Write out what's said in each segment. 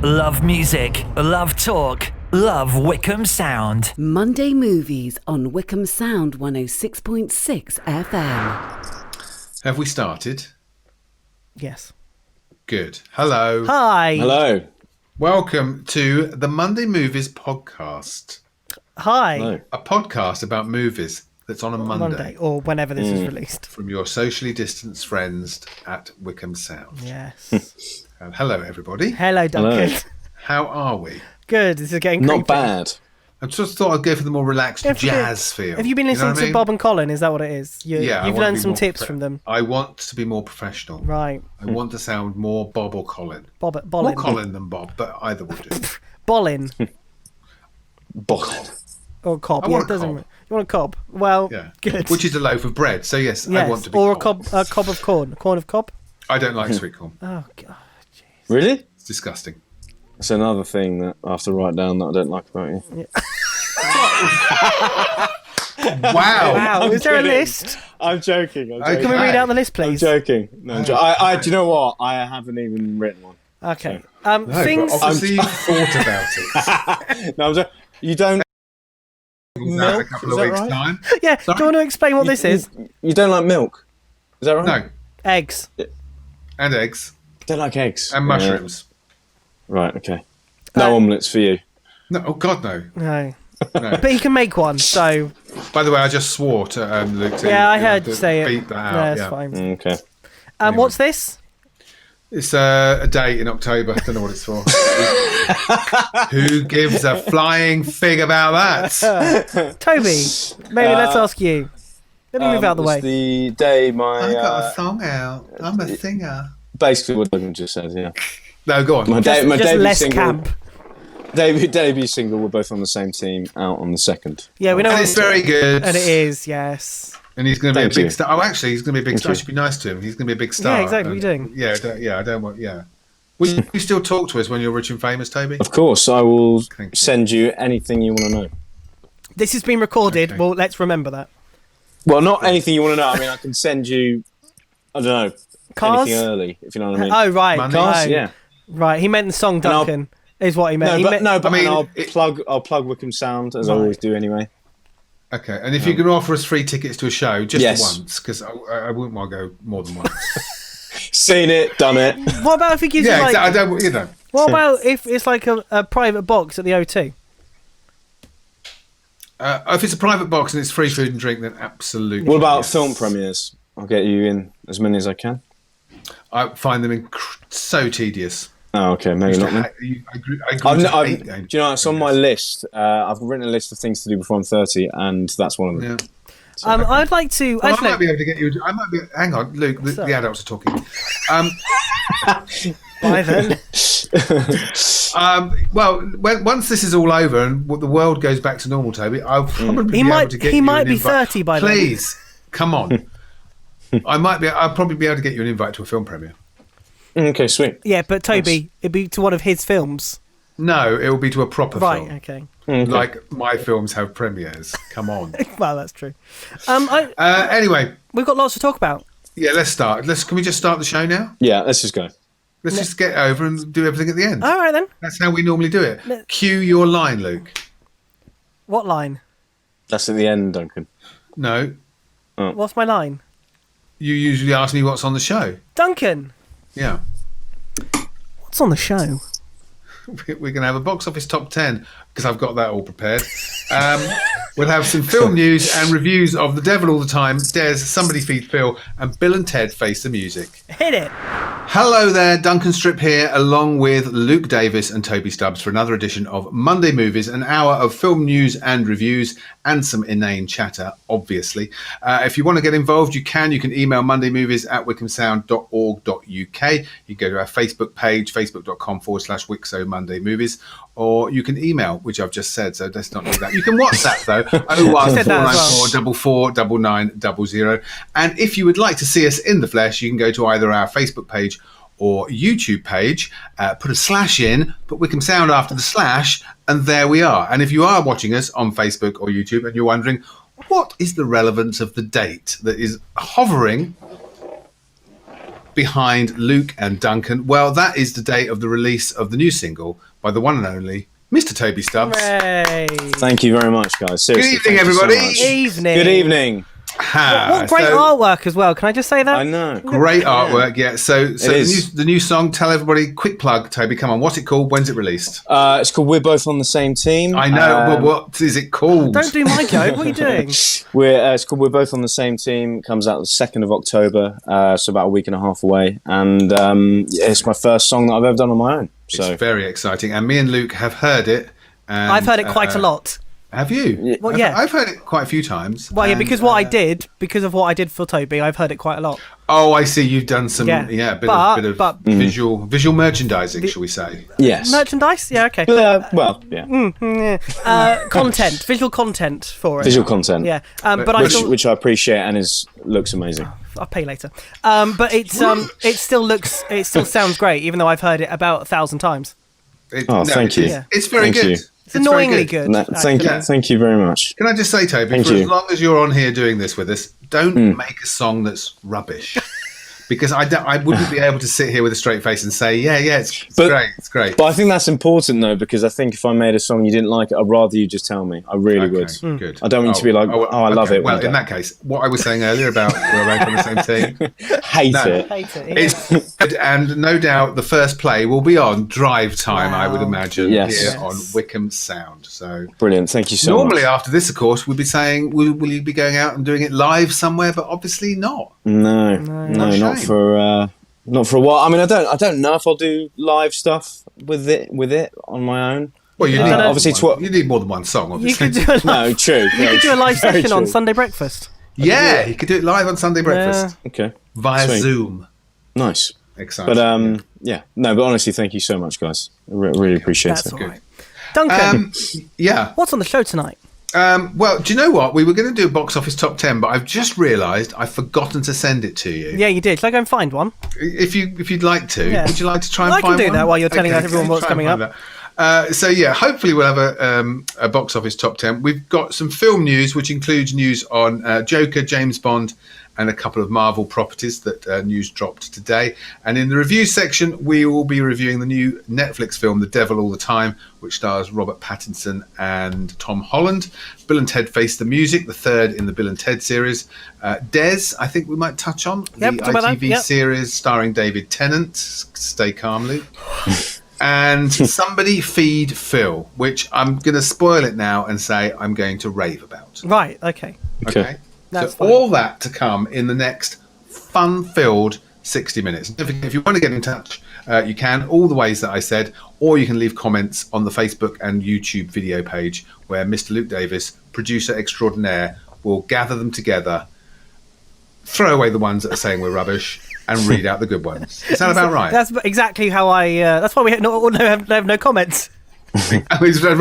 Love music, love talk, love Wycombe Sound. Monday Movies on Wycombe Sound 106.6 FM. Have we started? Yes. Good. Hello. Hi. Hello. Welcome to the Monday Movies podcast. Hi. Hello. A podcast about movies that's on a Monday. Or whenever this is released. From your socially distanced friends at Wycombe Sound. Yes. And hello, everybody. Hello, Duncan. Hello. How are we? Good. This is getting Not creepy. bad. I just thought I'd go for the more relaxed jazz feel. Have you been listening to Bob and Colin? Is that what it is? Yeah. You've learned some tips from them. I want to be more professional. Right. I want to sound more Bob or Colin. Bollin. More Colin than Bob, but either will do. Bollin. Bollin. Or cob. I Yeah, want it doesn't. cob. You want a cob? Well, Yeah. good. Which is a loaf of bread. So yes, yes. I want to be Or cob. a cob of corn. Corn of cob? I don't like sweet corn. Oh, God. Really? It's disgusting. That's another thing that I have to write down that I don't like about you. Wow. Wow. Is there a kidding. list? I'm joking. Okay. Can we read out the list, I'm please? joking. No, I'm do you know what? I haven't even written one. Okay. No, Things. but obviously you thought about it. No, I'm joking. You don't. In a Milk? couple Is of that weeks' right? time. Yeah. Do you want to explain what this is? You don't like milk? Is that right? No, Eggs. and eggs Don't like eggs. and mushrooms. Right. Okay. No omelettes for you. No, oh God, no. No. No. But you can make one, so. By the way, I just swore to Luke. To, Yeah, I heard to you say it. beat that out. Yeah, it's yeah. fine. Okay. What's this? It's a date in October. I don't know what it's for. Who gives a flying fig about that? Toby, maybe let's ask you. Let me move out of the It's way. the day my I got a song out. I'm a singer. basically what Duncan just said. Yeah. No, go on. My Just debut less single. camp. Debut single. We're both on the same team. Out on the 2nd. Yeah, we know. And it's very good. And it is, yes. And he's going to be Thank a big you. star. Oh, actually, he's going to be a big star. I you. should be nice to him. He's going to be a big star. Yeah, exactly. What are you doing? Yeah, I don't want. Yeah. Will you still talk to us when you're rich and famous, Toby? Of course, I will Thank you. send you anything you want to know. This has been recorded. Okay. Well, let's remember that. Well, not anything you want to know. I mean, I can send you. I don't know. Cars? Anything early, if you know what I mean. Oh, right. Money? Cars, Oh, yeah. Right. He meant the song, I'll- Duncan, is what he meant. No, He but meant- I mean, mean, I'll plug Wycombe Sound as I Right. always do anyway. Okay, and if you can offer us free tickets to a show just Yes. once, because I wouldn't want to go more than once. Seen it, done it. What about if he gives Yeah, you like... exactly. I don't. You know. What about if it's like a private box at the O2? If it's a private box and it's free food and drink, then absolutely. What about yes. film premieres? I'll get you in as many as I can. I find them so tedious. Oh, okay, maybe not. Then. I grew to hate Do you know, it's on my list. I've written a list of things to do before I'm 30, and that's one of them. Yeah. I'd like to... Well, I don't might know. be able to get you. I might be. Hang on, Luke. The adults are talking. Bye then. Well, once this is all over and the world goes back to normal, Toby, I'll probably be able to get He you might an be invite. 30 by then. Please, come on. I'll probably be able to get you an invite to a film premiere. Okay, sweet. Yeah, but Toby, it'd be to one of his films. No, it will be to a proper Right, film. okay. Like my films have premieres. Come on. Well, that's true. Anyway, We've got lots to talk about. yeah, let's start. Can we just start the show now? Yeah, let's just go. Let's just get over and do everything at the end. All right, then. That's how we normally do it. Let- Cue your line, Luke. What line? That's at the end, Duncan. No, What's my line? you usually ask me what's on the show. Duncan, Yeah. what's on the show? We're going to have a box office top 10 because I've got that all prepared. We'll have some film news and reviews of The Devil All the Time, Dares Somebody Feed Phil, and Bill and Ted Face the Music. Hit it. Hello there, Duncan Strip here, along with Luke Davis and Toby Stubbs for another edition of Monday Movies, an hour of film news and reviews and some inane chatter, obviously. If you want to get involved, you can. You can email mondaymovies@wycombesound.org.uk. You can go to our Facebook page, facebook.com/Wixo Monday Movies, or you can email, which I've just said, so let's not do that. You can WhatsApp, though, said that as 01494 449900. And if you would like to see us in the flesh, you can go to either our Facebook page or YouTube page, put a slash in, put Wycombe Sound after the slash, and there we are. And if you are watching us on Facebook or YouTube and you're wondering, what is the relevance of the date that is hovering behind Luke and Duncan? Well, that is the date of the release of the new single by the one and only Mr. Toby Stubbs. Hooray. Thank you very much, guys. Seriously, Good evening, thank you so everybody. much. Evening. Good evening. What great artwork as well. Can I just say that? I know. Great artwork, yeah. So is. the new song, tell everybody, quick plug, Toby, come on. What's it called? When's it released? It's called We're Both on the Same Team. I know, but what is it called? Don't do my joke. What are you doing? It's called We're Both on the Same Team. Comes out the 2nd of October, so about a week and a half away. And it's my first song that I've ever done on my own. So It's very exciting. And me and Luke have heard it. And, I've heard it quite a lot. Have you? Well, yeah. I've heard it quite a few times. Well, yeah, and, because because of what I did for Toby, I've heard it quite a lot. Oh, I see. You've done some, bit of visual merchandising, shall we say? yes. Merchandise? Yeah, okay. Well, yeah. Content, visual content for it. Visual content. Yeah, but which I appreciate and looks amazing. I'll pay later. But it still sounds great, even though I've heard it about 1,000 times. Thank you. It's very Thank good. you. It's annoyingly good. Thank you very much. Can I just say, Toby, as long as you're on here doing this with us, don't make a song that's rubbish. Because I wouldn't be able to sit here with a straight face and say, it's great. But I think that's important, though, because I think if I made a song you didn't like it, I'd rather you just tell me. I really would. Good. I don't want you to be like, I love it. Well, in that case, what I was saying earlier about we're both on the same team. Hate it. It's good, and no doubt the first play will be on drive time, I would imagine, here on Wycombe Sound. So brilliant. Thank you so much. Normally, after this, of course, we'd be saying, will you be going out and doing it live somewhere? But obviously not. No, not for a while. I mean, I don't know if I'll do live stuff with it on my own. Well, you need obviously you need more than one song. Obviously, you could do no, true. You could do a live session on Sunday breakfast. Yeah, you could do it live on Sunday breakfast. Okay, via Sweet. Zoom. Nice, exciting. But but honestly, thank you so much, guys. I really appreciate That's it. all right. Duncan, what's on the show tonight? Well, do you know what? We were going to do a box office top 10, but I've just realised I've forgotten to send it to you. Yeah, you did. Shall I go and find one? If you'd like to, would you like to try and I find one? I can do that while you're telling everyone what's coming up. Hopefully we'll have a box office top 10. We've got some film news, which includes news on Joker, James Bond, and a couple of Marvel properties that news dropped today. And in the review section, we will be reviewing the new Netflix film, The Devil All the Time, which stars Robert Pattinson and Tom Holland. Bill and Ted Face the Music, the third in the Bill and Ted series. Des, I think we might touch on, the ITV series starring David Tennant. Stay calm, Luke. And Somebody Feed Phil, which I'm going to spoil it now and say I'm going to rave about. Right, okay. So all that to come in the next fun-filled 60 minutes. If you want to get in touch, you can, all the ways that I said, or you can leave comments on the Facebook and YouTube video page where Mr. Luke Davis, producer extraordinaire, will gather them together, throw away the ones that are saying we're rubbish, and read out the good ones. Is that about right? That's exactly how that's why we have no comments. Right, because they're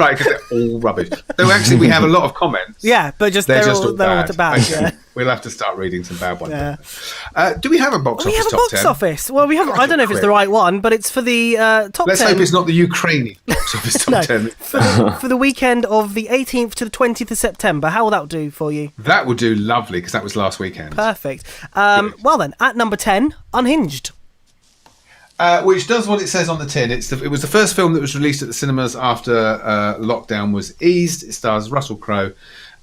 all rubbish. Though actually, we have a lot of comments. Yeah, but they're all bad. Okay. Yeah. We'll have to start reading some bad ones. Yeah. Do we have a box office? We have a top box 10? office. Well, we have. I don't know if it's the right one, but it's for the top 10. Let's hope it's not the Ukrainian box office top 10. For the weekend of the 18th to the 20th of September. How will that do for you? That would do lovely because that was last weekend. Perfect. Well then, at number 10, Unhinged. Which does what it says on the tin. It was the first film that was released at the cinemas after lockdown was eased. It stars Russell Crowe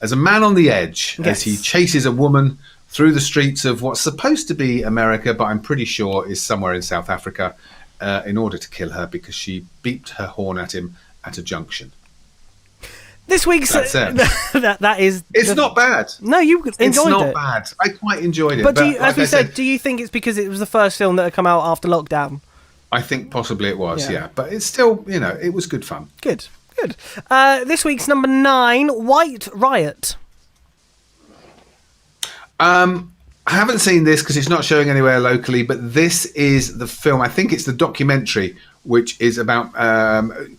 as a man on the edge as he chases a woman through the streets of what's supposed to be America, but I'm pretty sure is somewhere in South Africa, in order to kill her because she beeped her horn at him at a junction. This week's That's it. that is. It's not bad. No, you enjoyed it. It's not bad. I quite enjoyed it. But as we said, do you think it's because it was the first film that had come out after lockdown? I think possibly it was, yeah. But it's still, it was good fun. Good. This week's number 9, White Riot. I haven't seen this because it's not showing anywhere locally, but this is the film. I think it's the documentary, which is about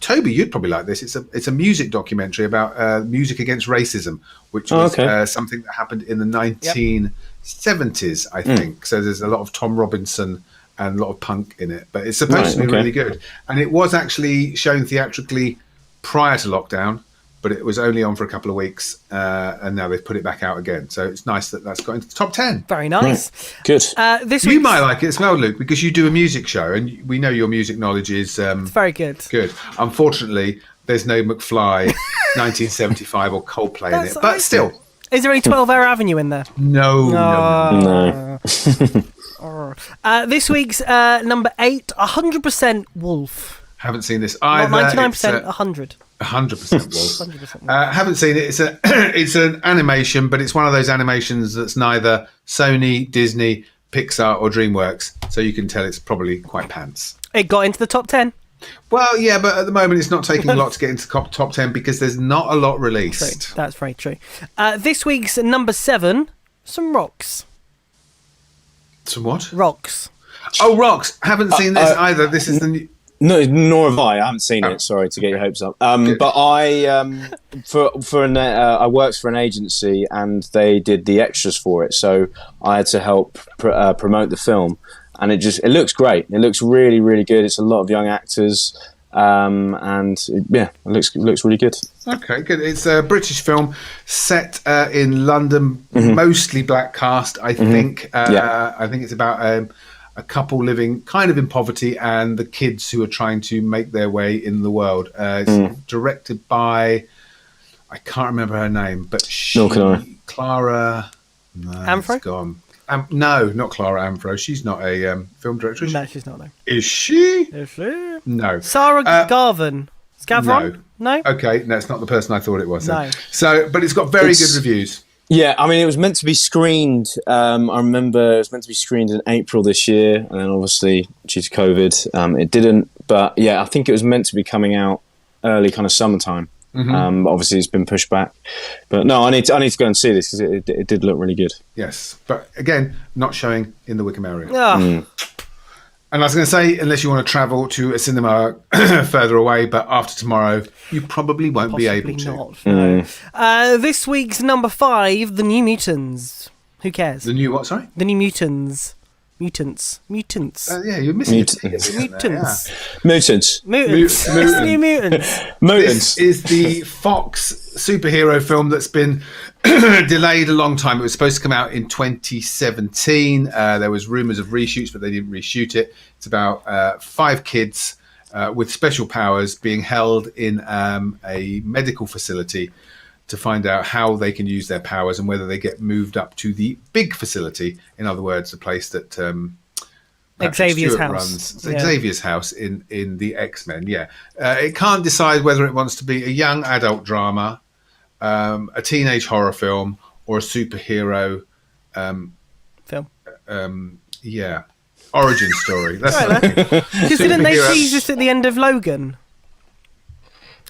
Toby. You'd probably like this. It's a music documentary about music against racism, which was something that happened in the 1970s, I think. So there's a lot of Tom Robinson and a lot of punk in it, but it's supposed to be really good. And it was actually shown theatrically prior to lockdown, but it was only on for a couple of weeks, and now they've put it back out again. So it's nice that that's got into the top 10. Very nice. Good. This You week's- might like it as well, Luke, because you do a music show, and we know your music knowledge is It's very good. good. Unfortunately, there's no McFly 1975 or Coldplay in it, but still, Is there any 12-hour Avenue in there? no. No. This week's number 8, 100% Wolf. Haven't seen this Not either. 99%, 100. 100% Wolf. 100%. Haven't seen it. It's an animation, but it's one of those animations that's neither Sony, Disney, Pixar, or DreamWorks. So you can tell it's probably quite pants. It got into the top 10. Well, yeah, but at the moment it's not taking a lot to get into the top 10 because there's not a lot released. True. That's very true. This week's number 7, some rocks. Some what? Rocks. Oh, Rocks. Haven't seen this either. This is the new... No, nor have I. I haven't seen Oh. it. Sorry to get your hopes up. Good. But I worked for an agency and they did the extras for it, so I had to help promote the film, and it looks great. It looks really, really good. It's a lot of young actors, and it looks really good. Okay, good. It's a British film set in London, mostly black cast, I think. I think it's about a couple living kind of in poverty and the kids who are trying to make their way in the world. It's directed by, I can't remember her name, but Nor can I. Clara... No, Amfro? it's gone. No, not Clara Amfro. She's not a film director. Is she? No, she's not, no. Is she? Is she? No. Sarah Garvin. Scavron? No? Okay, that's not the person I thought it was. Then. No. So, but it's got very good reviews. Yeah, I mean, it was meant to be screened. I remember it was meant to be screened in April this year, and then obviously due to COVID, it didn't. But yeah, I think it was meant to be coming out early, kind of summertime. Obviously, it's been pushed back. But no, I need to go and see this because it did look really good. Yes, but again, not showing in the Wycombe area. Oh, And I was going to say, unless you want to travel to a cinema further away, but after tomorrow, you probably won't be able possibly to. not. No. This week's number 5, The New Mutants. Who cares? The new what? Sorry. The New Mutants. Mutants. Yeah, you're missing Mutants. it. Mutants. Mutants. Mutants. Mu- It's the New Mutants. Mutants. This is the Fox superhero film that's been delayed a long time. It was supposed to come out in 2017. There was rumours of reshoots, but they didn't reshoot it. It's about 5 kids with special powers being held in a medical facility to find out how they can use their powers and whether they get moved up to the big facility. In other words, the place that Patrick Xavier's Stewart house. runs. Yeah. Xavier's house in the X-Men. Yeah, it can't decide whether it wants to be a young adult drama, a teenage horror film, or a superhero. Film. Yeah, origin story. That's Because didn't they Superhero. tease this at the end of Logan?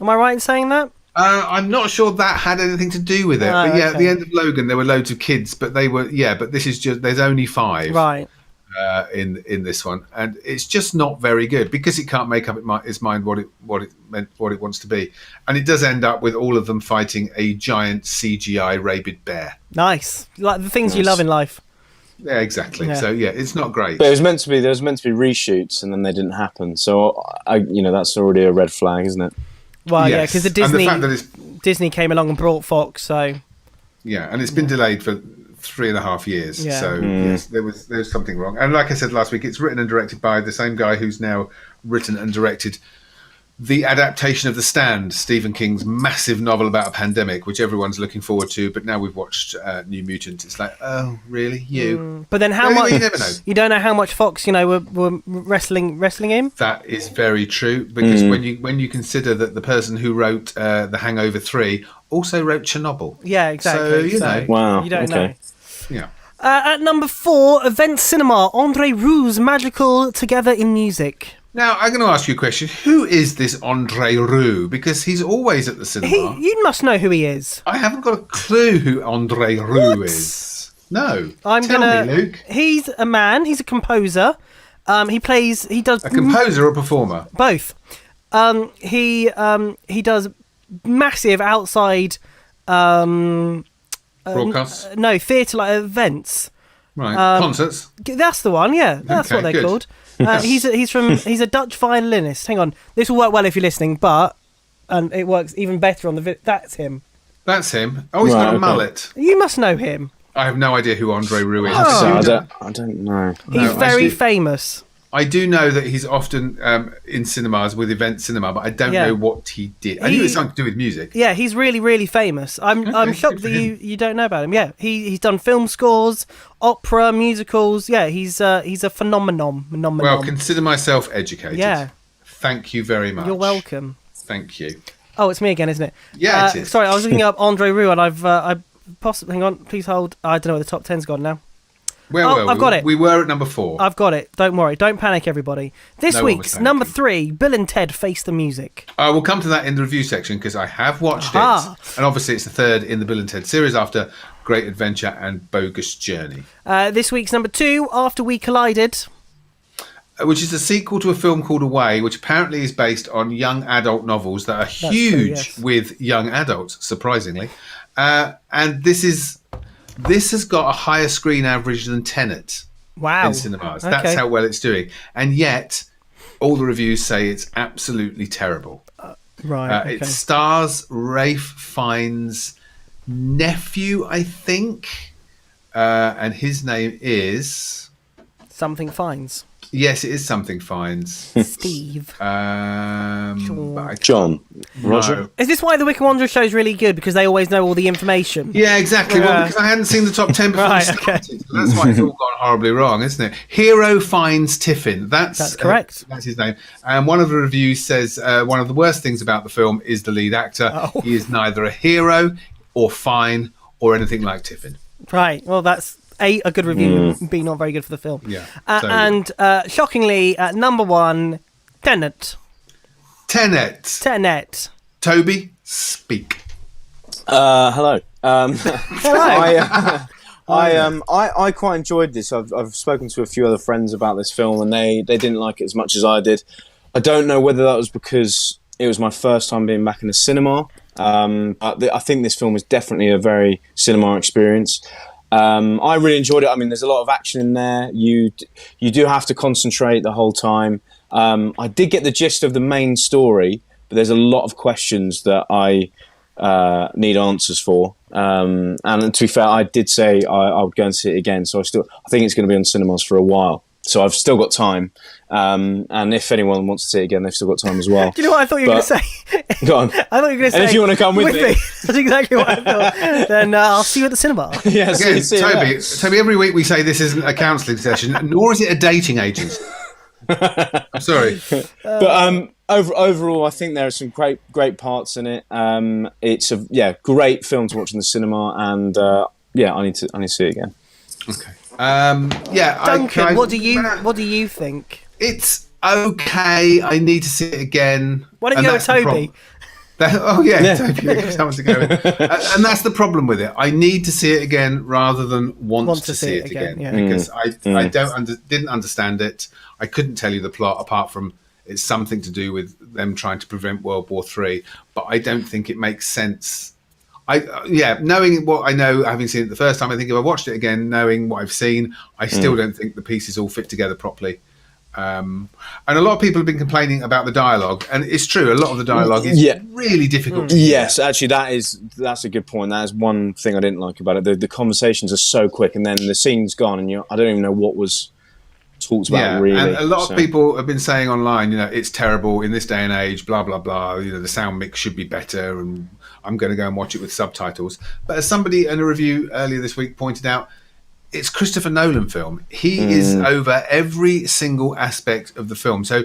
Am I right in saying that? I'm not sure that had anything to do with it, Oh, but yeah, at okay. the end of Logan, there were loads of kids, but they were but this is just there's only 5 Right. in this one, and it's just not very good because it can't make up its mind what it wants to be, and it does end up with all of them fighting a giant CGI rabid bear. Nice. Like the things you love in life. Yeah, exactly. Yeah. So yeah, it's not great. But there was meant to be reshoots, and then they didn't happen. So that's already a red flag, isn't it? Well, yeah, Yes. because And the fact that Disney came along and brought Fox, so Yeah, and it's been delayed for 3.5 years. Yeah. So yes, there was something wrong. And like I said last week, it's written and directed by the same guy who's now written and directed the adaptation of The Stand, Stephen King's massive novel about a pandemic, which everyone's looking forward to. But now we've watched New Mutant. It's like, oh, really? You? But then how Well, much? you never know. You don't know how much Fox, were wrestling him. That is very true because when you consider that the person who wrote The Hangover 3 also wrote Chernobyl. Yeah, exactly. So, you know. Wow. You don't okay. know. Yeah. At number 4, Event Cinema, Andre Roux's Magical Together in Music. Now, I'm going to ask you a question. Who is this Andre Roux? Because he's always at the cinema. You must know who he is. I haven't got a clue who Andre Roux What? is. No. I'm Tell gonna. me, Luke. He's a man. He's a composer. He does A composer or a performer? both. He does massive outside. Broadcasts? No, theatre like events. Right. Concerts? That's the one. Yeah, that's Okay, what they're good. called. He's a Dutch violinist. Hang on, this will work well if you're listening, but and it works even better on the video. That's him. That's him. Oh, he's Right, got a okay. mullet. You must know him. I have no idea who Andre Rieu is. So I don't know. He's very actually- famous. I do know that he's often in cinemas with Event Cinema, but I don't Yeah. know what he did. I knew it was something to do with music. Yeah, he's really, really famous. I'm shocked that you don't know about him. Yeah, he's done film scores, opera, musicals. Yeah, he's a phenomenon. Well, consider myself educated. Yeah. Thank you very much. You're welcome. Thank you. Oh, it's me again, isn't it? Yeah, it is. Sorry, I was looking up Andre Rieu, and I possibly. Hang on, please hold. I don't know where the top 10's gone now. Where Oh, were we? I've got it. We were at number 4. I've got it. Don't worry. Don't panic, everybody. This No one was week's panicking. number 3, Bill and Ted Face the Music. We'll come to that in the review section because I have watched Aha. it. And obviously it's the third in the Bill and Ted series after Great Adventure and Bogus Journey, This week's number 2, After We Collided. which is a sequel to a film called Away, which apparently is based on young adult novels that are true, huge yes. with young adults, surprisingly. And this has got a higher screen average than Tenet Wow. in cinemas. Okay. That's how well it's doing. And yet, all the reviews say it's absolutely terrible. Right. Okay. It stars Rafe Fiennes' nephew, I think. And his name is... Something Fines. Yes, it is something Fiennes. Steve. But I John. No. Roger. Is this why the Wycombe Wanderer show is really good? Because they always know all the information? Yeah, exactly. Yeah. Well, because I hadn't seen the top 10 before Right, we okay. started. That's why it's all gone horribly wrong, isn't it? Hero finds Tiffin. That's correct. That's his name. And one of the reviews says one of the worst things about the film is the lead actor. Oh. He is neither a hero or fine or anything like Tiffin. Right. Well, that's A, a good review, B, not very good for the film. Yeah. And shockingly, at number 1, Tenet. Tenet. Toby, speak. Hello. Hello. I quite enjoyed this. I've spoken to a few other friends about this film, and they didn't like it as much as I did. I don't know whether that was because it was my first time being back in the cinema. But I think this film is definitely a very cinema experience. I really enjoyed it. I mean, there's a lot of action in there. You do have to concentrate the whole time. I did get the gist of the main story, but there's a lot of questions that I need answers for. And to be fair, I did say I would go and see it again. So I think it's going to be on cinemas for a while. So I've still got time. And if anyone wants to see it again, they've still got time as well. Do you know what I thought you were going to say? Go on. I thought you were going to say... And if you want to come with me. That's exactly what I thought. Then I'll see you at the cinema. Yeah, Again, see you there. Toby, every week we say this isn't a counselling session, nor is it a dating agency. I'm sorry. But overall, I think there are some great parts in it. It's a great film to watch in the cinema, and I need to see it again. Okay. Duncan, what do you think? It's okay. I need to see it again. Why don't And you go with that's the Toby? Toby, someone to go with. And that's the problem with it. I need to see it again rather than want to see it again. yeah. Because I didn't understand it. I couldn't tell you the plot apart from it's something to do with them trying to prevent World War III. But I don't think it makes sense. Knowing what I know, having seen it the first time, I think if I watched it again, knowing what I've seen, I still don't think the pieces all fit together properly. And a lot of people have been complaining about the dialogue, and it's true. A lot of the dialogue is really difficult. To Yes, actually, that's a good point. That is one thing I didn't like about it. The conversations are so quick, and then the scene's gone, and I don't even know what was talked about really. And a lot of people have been saying online, it's terrible in this day and age. Blah blah blah. The sound mix should be better, and I'm going to go and watch it with subtitles. But as somebody in a review earlier this week pointed out, it's Christopher Nolan film. He is over every single aspect of the film. So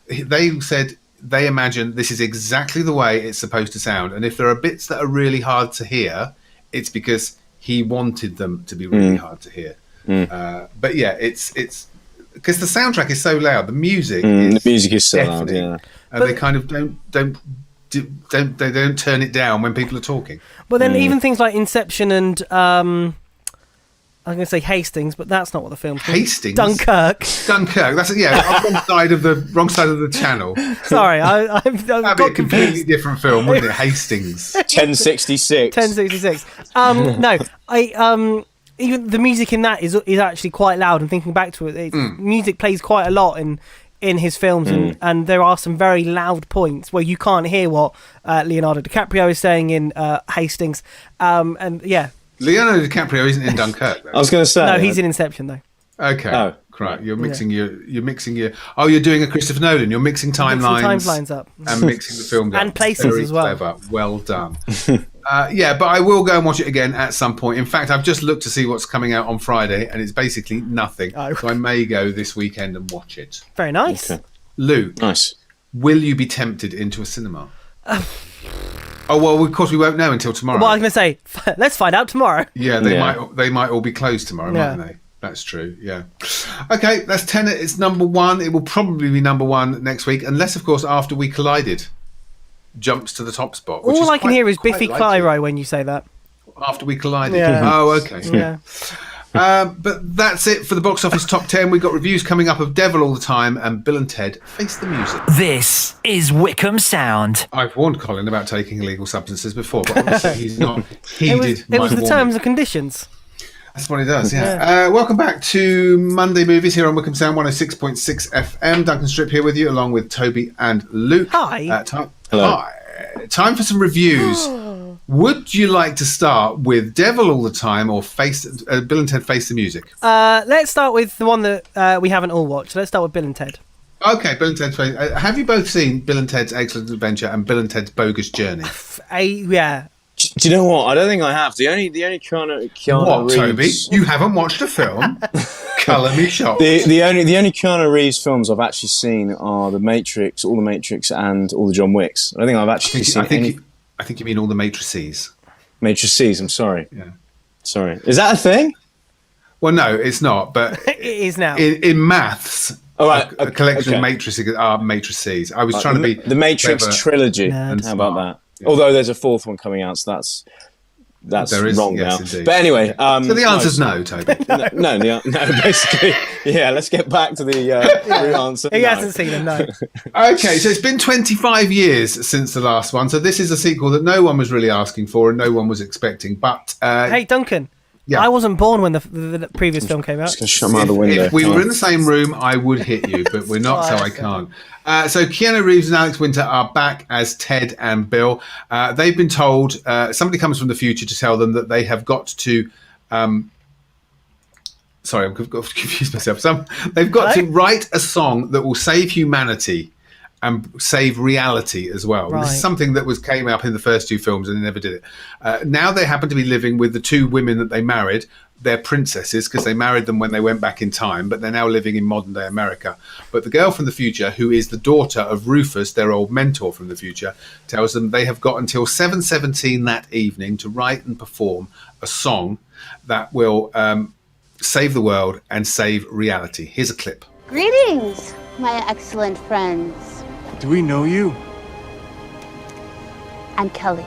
they said they imagine this is exactly the way it's supposed to sound. And if there are bits that are really hard to hear, it's because he wanted them to be really hard to hear. But yeah, it's because the soundtrack is so loud. The music is so loud. Yeah, and they kind of don't turn it down when people are talking. But then even things like Inception and I was going to say Hastings, but that's not what the film's called. Hastings? Dunkirk. That's wrong side of the channel. Sorry, I've That'd got be a completely confused. different film, wouldn't it? Hastings. 1066. 1066. No, even the music in that is actually quite loud. And thinking back to it, music plays quite a lot in in his films, and there are some very loud points where you can't hear what Leonardo DiCaprio is saying in Hastings, and yeah. Leonardo DiCaprio isn't in Dunkirk, though. I was going to say. No, he's in Inception, though. Okay. Oh. Right, you're mixing your. Oh, you're doing a Christopher Nolan. You're mixing timelines up and mixing the film and places Very as well. Clever. Well done. Yeah, but I will go and watch it again at some point. In fact, I've just looked to see what's coming out on Friday, and it's basically nothing. Oh. So I may go this weekend and watch it. Very nice. Okay. Luke, Nice. will you be tempted into a cinema? Oh well, of course we won't know until tomorrow. Well, I was going to say, let's find out tomorrow. Yeah, they might all be closed tomorrow, Yeah. mightn't they? That's true, yeah. Okay, that's Tenet. It's number one. It will probably be number one next week, unless, of course, After We Collided jumps to the top spot. All I can hear is Biffy Clyro when you say that. After We Collided. Yeah. Oh, okay. Yeah. But that's it for the box office top 10. We've got reviews coming up of Devil All the Time and Bill and Ted Face the Music. This is Wycombe Sound. I've warned Colin about taking illegal substances before, but obviously he's not heeded It was my the warning. terms and conditions. That's what he does, yeah. Welcome back to Monday Movies here on Wycombe Sound 106.6 FM. Duncan Strip here with you, along with Toby and Luke. Hi. Hello. Hi. Time for some reviews. Would you like to start with Devil All the Time or Bill and Ted Face the Music? Let's start with the one that we haven't all watched. Let's start with Bill and Ted. Okay, Bill and Ted's Face. Have you both seen Bill and Ted's Excellent Adventure and Bill and Ted's Bogus Journey? Yeah. Do you know what? I don't think I have. The only Keanu What, Reeves... Toby? You haven't watched a film? Colour me shocked. The only Keanu Reeves films I've actually seen are The Matrix, all the Matrix, and all the John Wicks. I don't think I've actually seen any... I think you mean all the Matrices. Matrices, I'm sorry. Yeah. Sorry. Is that a thing? Well, no, it's not, but... It is now. In maths... All right, a collection okay. of matrices are matrices. I was trying to be The Matrix clever trilogy. and How about smart. that? Yeah. Although there's a fourth one coming out, so that's There is, wrong yes, now. indeed. But anyway, So the answer's no, Toby. no, basically, yeah. Let's get back to the answer. He No. hasn't seen them, no. Okay, so it's been 25 years since the last one. So this is a sequel that no one was really asking for and no one was expecting. But Hey, Duncan. Yeah. I wasn't born when the previous film came out. Just gonna shut my other window. if we were in the same room, I would hit you, but we're not, so I can't. So Keanu Reeves and Alex Winter are back as Ted and Bill. They've been told, somebody comes from the future to tell them that they have got to... sorry, I've got to confuse myself. They've got to write a song that will save humanity and save reality as well. Right. This is something that came up in the first two films and they never did it. Now they happen to be living with the two women that they married. They're princesses because they married them when they went back in time, but they're now living in modern day America. But the girl from the future, who is the daughter of Rufus, their old mentor from the future, tells them they have got until 7:17 that evening to write and perform a song that will save the world and save reality. Here's a clip. Greetings, my excellent friends. Do we know you? I'm Kelly.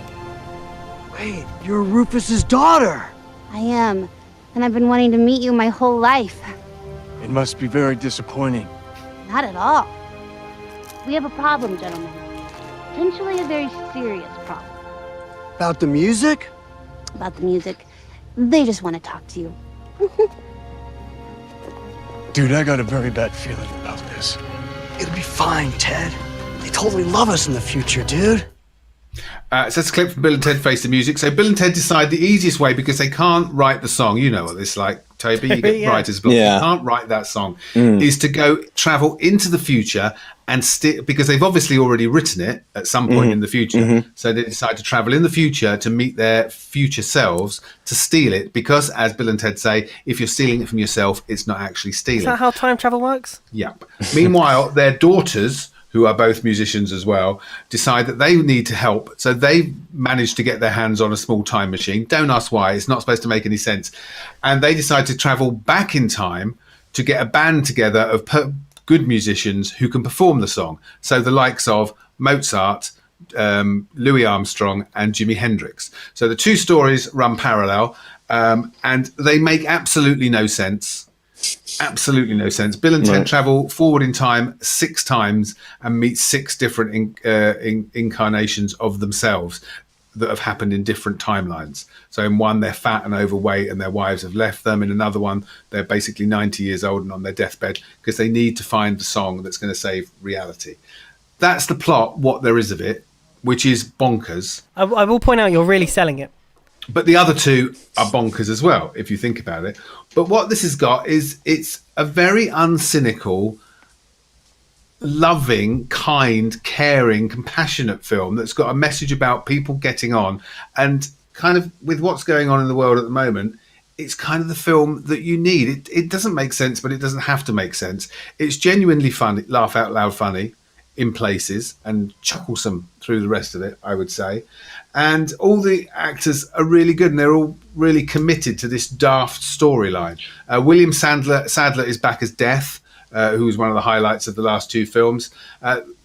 Wait, you're Rufus's daughter. I am, and I've been wanting to meet you my whole life. It must be very disappointing. Not at all. We have a problem, gentlemen. Potentially a very serious problem. About the music? About the music. They just want to talk to you. Dude, I got a very bad feeling about this. It'll be fine, Ted. They totally love us in the future, dude. So that's a clip from Bill and Ted Face the Music. So Bill and Ted decide the easiest way, because they can't write the song. You know what this is like, Toby. You get Yeah. writer's block. Yeah. You can't write that song. Is to go travel into the future and because they've obviously already written it at some point in the future. So they decide to travel in the future to meet their future selves to steal it. Because, as Bill and Ted say, if you're stealing it from yourself, it's not actually stealing. Is that how time travel works? Yep. Meanwhile, their daughters, who are both musicians as well, decide that they need to help. So they manage to get their hands on a small time machine. Don't ask why. It's not supposed to make any sense. And they decide to travel back in time to get a band together of good musicians who can perform the song. So the likes of Mozart, Louis Armstrong and Jimi Hendrix. So the two stories run parallel, and they make absolutely no sense. Absolutely no sense. Bill and Ted travel forward in time 6 times and meet 6 different incarnations of themselves. that have happened in different timelines. So in one, they're fat and overweight and their wives have left them. In another one, they're basically 90 years old and on their deathbed because they need to find the song that's going to save reality. That's the plot, what there is of it, which is bonkers. I will point out you're really selling it. But the other two are bonkers as well, if you think about it. But what this has got is it's a very uncynical, loving, kind, caring, compassionate film that's got a message about people getting on, and kind of with what's going on in the world at the moment, it's kind of the film that you need. It doesn't make sense, but it doesn't have to make sense. It's genuinely funny, laugh out loud funny in places, and chucklesome through the rest of it, I would say. And all the actors are really good, and they're all really committed to this daft storyline. William Sadler is back as Death, who was one of the highlights of the last two films.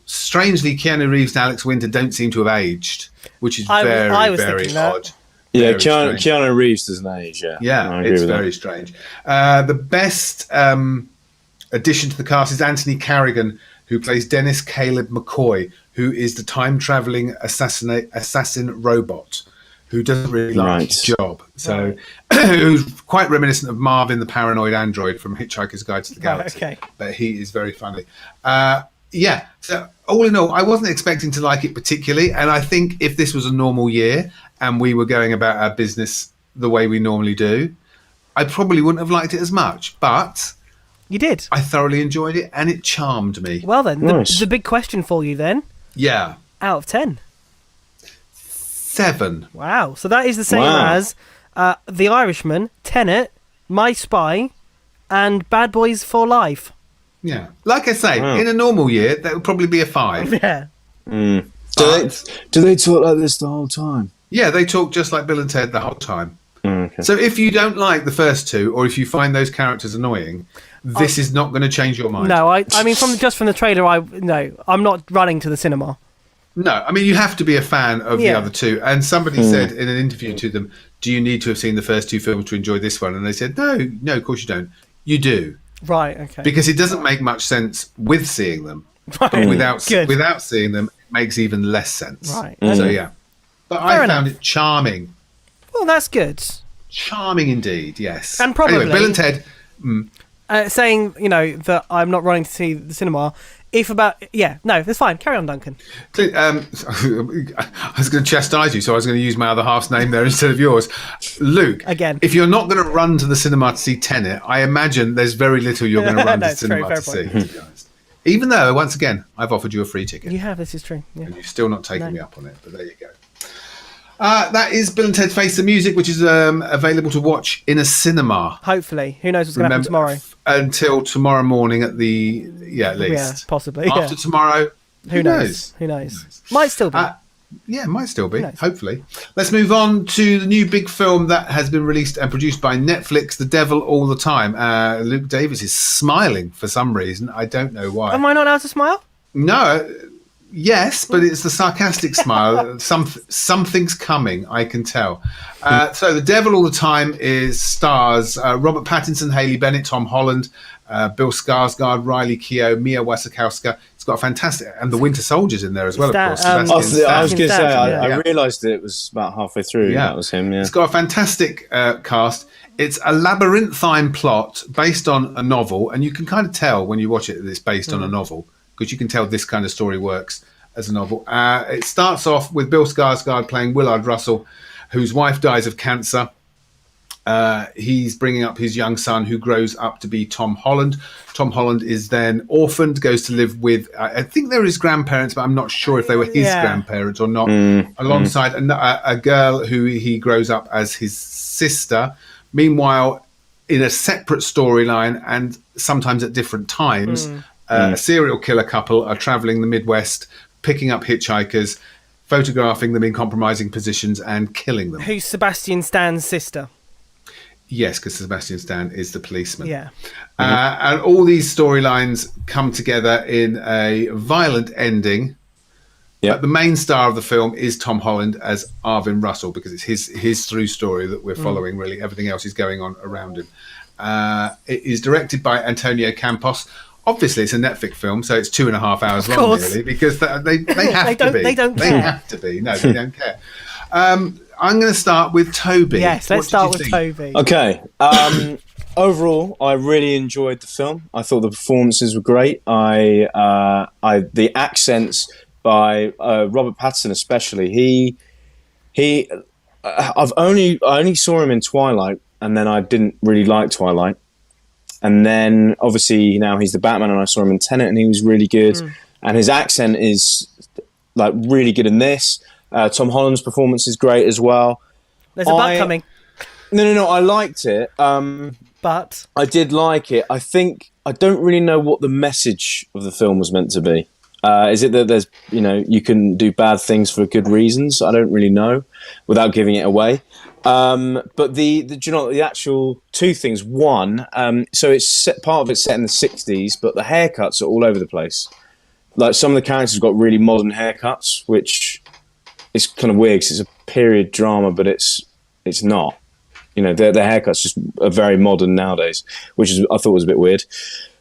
Strangely, Keanu Reeves and Alex Winter don't seem to have aged, which is very odd. Yeah, Very strange. Keanu Reeves doesn't age. Yeah, I agree it's with very that. strange. The best addition to the cast is Anthony Carrigan, who plays Dennis Caleb McCoy, who is the time-traveling assassin robot who doesn't really like his job. So, who's quite reminiscent of Marvin the paranoid android from Hitchhiker's Guide to the Galaxy. Okay. But he is very funny. Yeah, so all in all, I wasn't expecting to like it particularly. And I think if this was a normal year and we were going about our business the way we normally do, I probably wouldn't have liked it as much. But You did. I thoroughly enjoyed it and it charmed me. Well then, Nice. the big question for you then, Yeah. out of 10. 7. Wow. So that is the same Wow. as The Irishman, Tenet, My Spy, and Bad Boys for Life. Yeah. Like I say, Wow. in a normal year, that would probably be a 5. Yeah. Do they talk like this the whole time? Yeah, they talk just like Bill and Ted the whole time. Okay. So if you don't like the first two, or if you find those characters annoying, this is not going to change your mind. No, I mean from the trailer, I'm not running to the cinema. No, I mean, you have to be a fan of the Yeah. other two. And somebody said in an interview to them, do you need to have seen the first two films to enjoy this one? And they said, no, of course you don't. You do. Right. Okay. Because it doesn't make much sense with seeing them. But Right. Good. without seeing them, it makes even less sense. Right. So, yeah. But Fair I found enough. it charming. Well, that's good. Charming indeed, yes. And probably- Anyway, Bill and Ted... Saying that I'm not running to see the cinema. That's fine. Carry on, Duncan. I was going to chastise you, so I was going to use my other half's name there instead of yours. Luke, Again. if you're not going to run to the cinema to see Tenet, I imagine there's very little you're going to run No, to the it's true, cinema fair to see, to be honest. Even though, once again, I've offered you a free ticket. You have. This is true. Yeah. And you've still not taken me up on it, but there you go. That is Bill and Ted Face the Music, which is available to watch in a cinema. Hopefully, who knows what's going to happen tomorrow? Until tomorrow morning at the at least. Yeah, possibly. After tomorrow, Who knows? Who knows? Might still be. Yeah, might still be, knows? hopefully. Let's move on to the new big film that has been released and produced by Netflix, The Devil All the Time. Luke Davis is smiling for some reason. I don't know why. Am I not allowed to smile? No, yes, but it's the sarcastic smile. Something's coming, I can tell. So The Devil All the Time stars Robert Pattinson, Hayley Bennett, Tom Holland, Bill Skarsgård, Riley Keough, Mia Wasikowska. It's got a fantastic... And the Winter Soldier's in there as well, of course. Sebastian I was Stan. going to say, Yeah. I realised it was about halfway through. Yeah. That was him, yeah. It's got a fantastic cast. It's a labyrinthine plot based on a novel, and you can kind of tell when you watch it that it's based on a novel, because you can tell this kind of story works as a novel. It starts off with Bill Skarsgård playing Willard Russell, whose wife dies of cancer. He's bringing up his young son, who grows up to be Tom Holland. Tom Holland is then orphaned, goes to live with, I think they're his grandparents, but I'm not sure if they were his grandparents or not, alongside a girl who he grows up as his sister. Meanwhile, in a separate storyline and sometimes at different times, a serial killer couple are traveling the Midwest, picking up hitchhikers, photographing them in compromising positions and killing them. Who's Sebastian Stan's sister? Yes, because Sebastian Stan is the policeman. Yeah. And all these storylines come together in a violent ending. Yeah. But the main star of the film is Tom Holland as Arvin Russell, because it's his through story that we're following, really. Everything else is going on around him. It is directed by Antonio Campos. Obviously, it's a Netflix film, so it's 2.5 hours long, course. really, because they have to be. They don't They care. have to be. No, they don't care. I'm going to start with Toby. Yes, let's start with Toby. Okay. Overall, I really enjoyed the film. I thought the performances were great. The accents by Robert Pattinson, especially. I only saw him in Twilight, and then I didn't really like Twilight. And then obviously now he's the Batman, and I saw him in Tenet, and he was really good. And his accent is like really good in this. Tom Holland's performance is great as well. There's a but coming. No. I liked it. But I did like it. I don't really know what the message of the film was meant to be. Is it that there's, you can do bad things for good reasons? I don't really know, without giving it away. But the actual two things. One, so part of it's set in the 60s, but the haircuts are all over the place. Like some of the characters have got really modern haircuts, which is kind of weird because it's a period drama, but it's not. Their haircuts just are very modern nowadays, which I thought was a bit weird.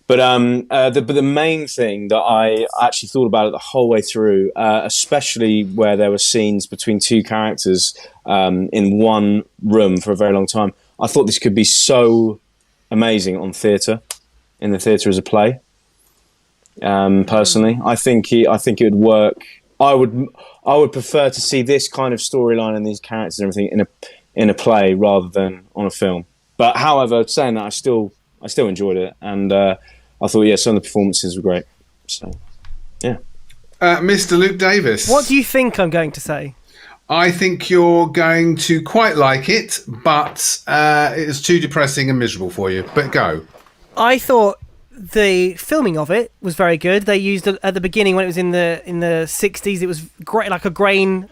But the main thing that I actually thought about it the whole way through, especially where there were scenes between two characters in one room for a very long time, I thought this could be so amazing in the theatre as a play. Personally, I think it would work. I would prefer to see this kind of storyline and these characters and everything in a play rather than on a film. But however, saying that, I still enjoyed it, and I thought some of the performances were great. So, yeah. Mr. Luke Davis. What do you think I'm going to say? I think you're going to quite like it, but it's too depressing and miserable for you. But go. I thought the filming of it was very good. They used at the beginning when it was in the 60s. It was great, like a grain.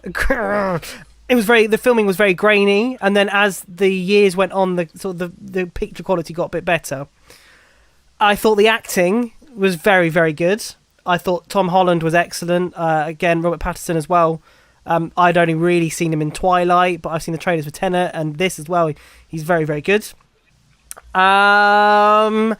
The filming was very grainy, and then as the years went on, the picture quality got a bit better. I thought the acting was very, very good. I thought Tom Holland was excellent. Again, Robert Pattinson as well. I'd only really seen him in Twilight, but I've seen the trailers for Tenet and this as well. He's very, very good. Now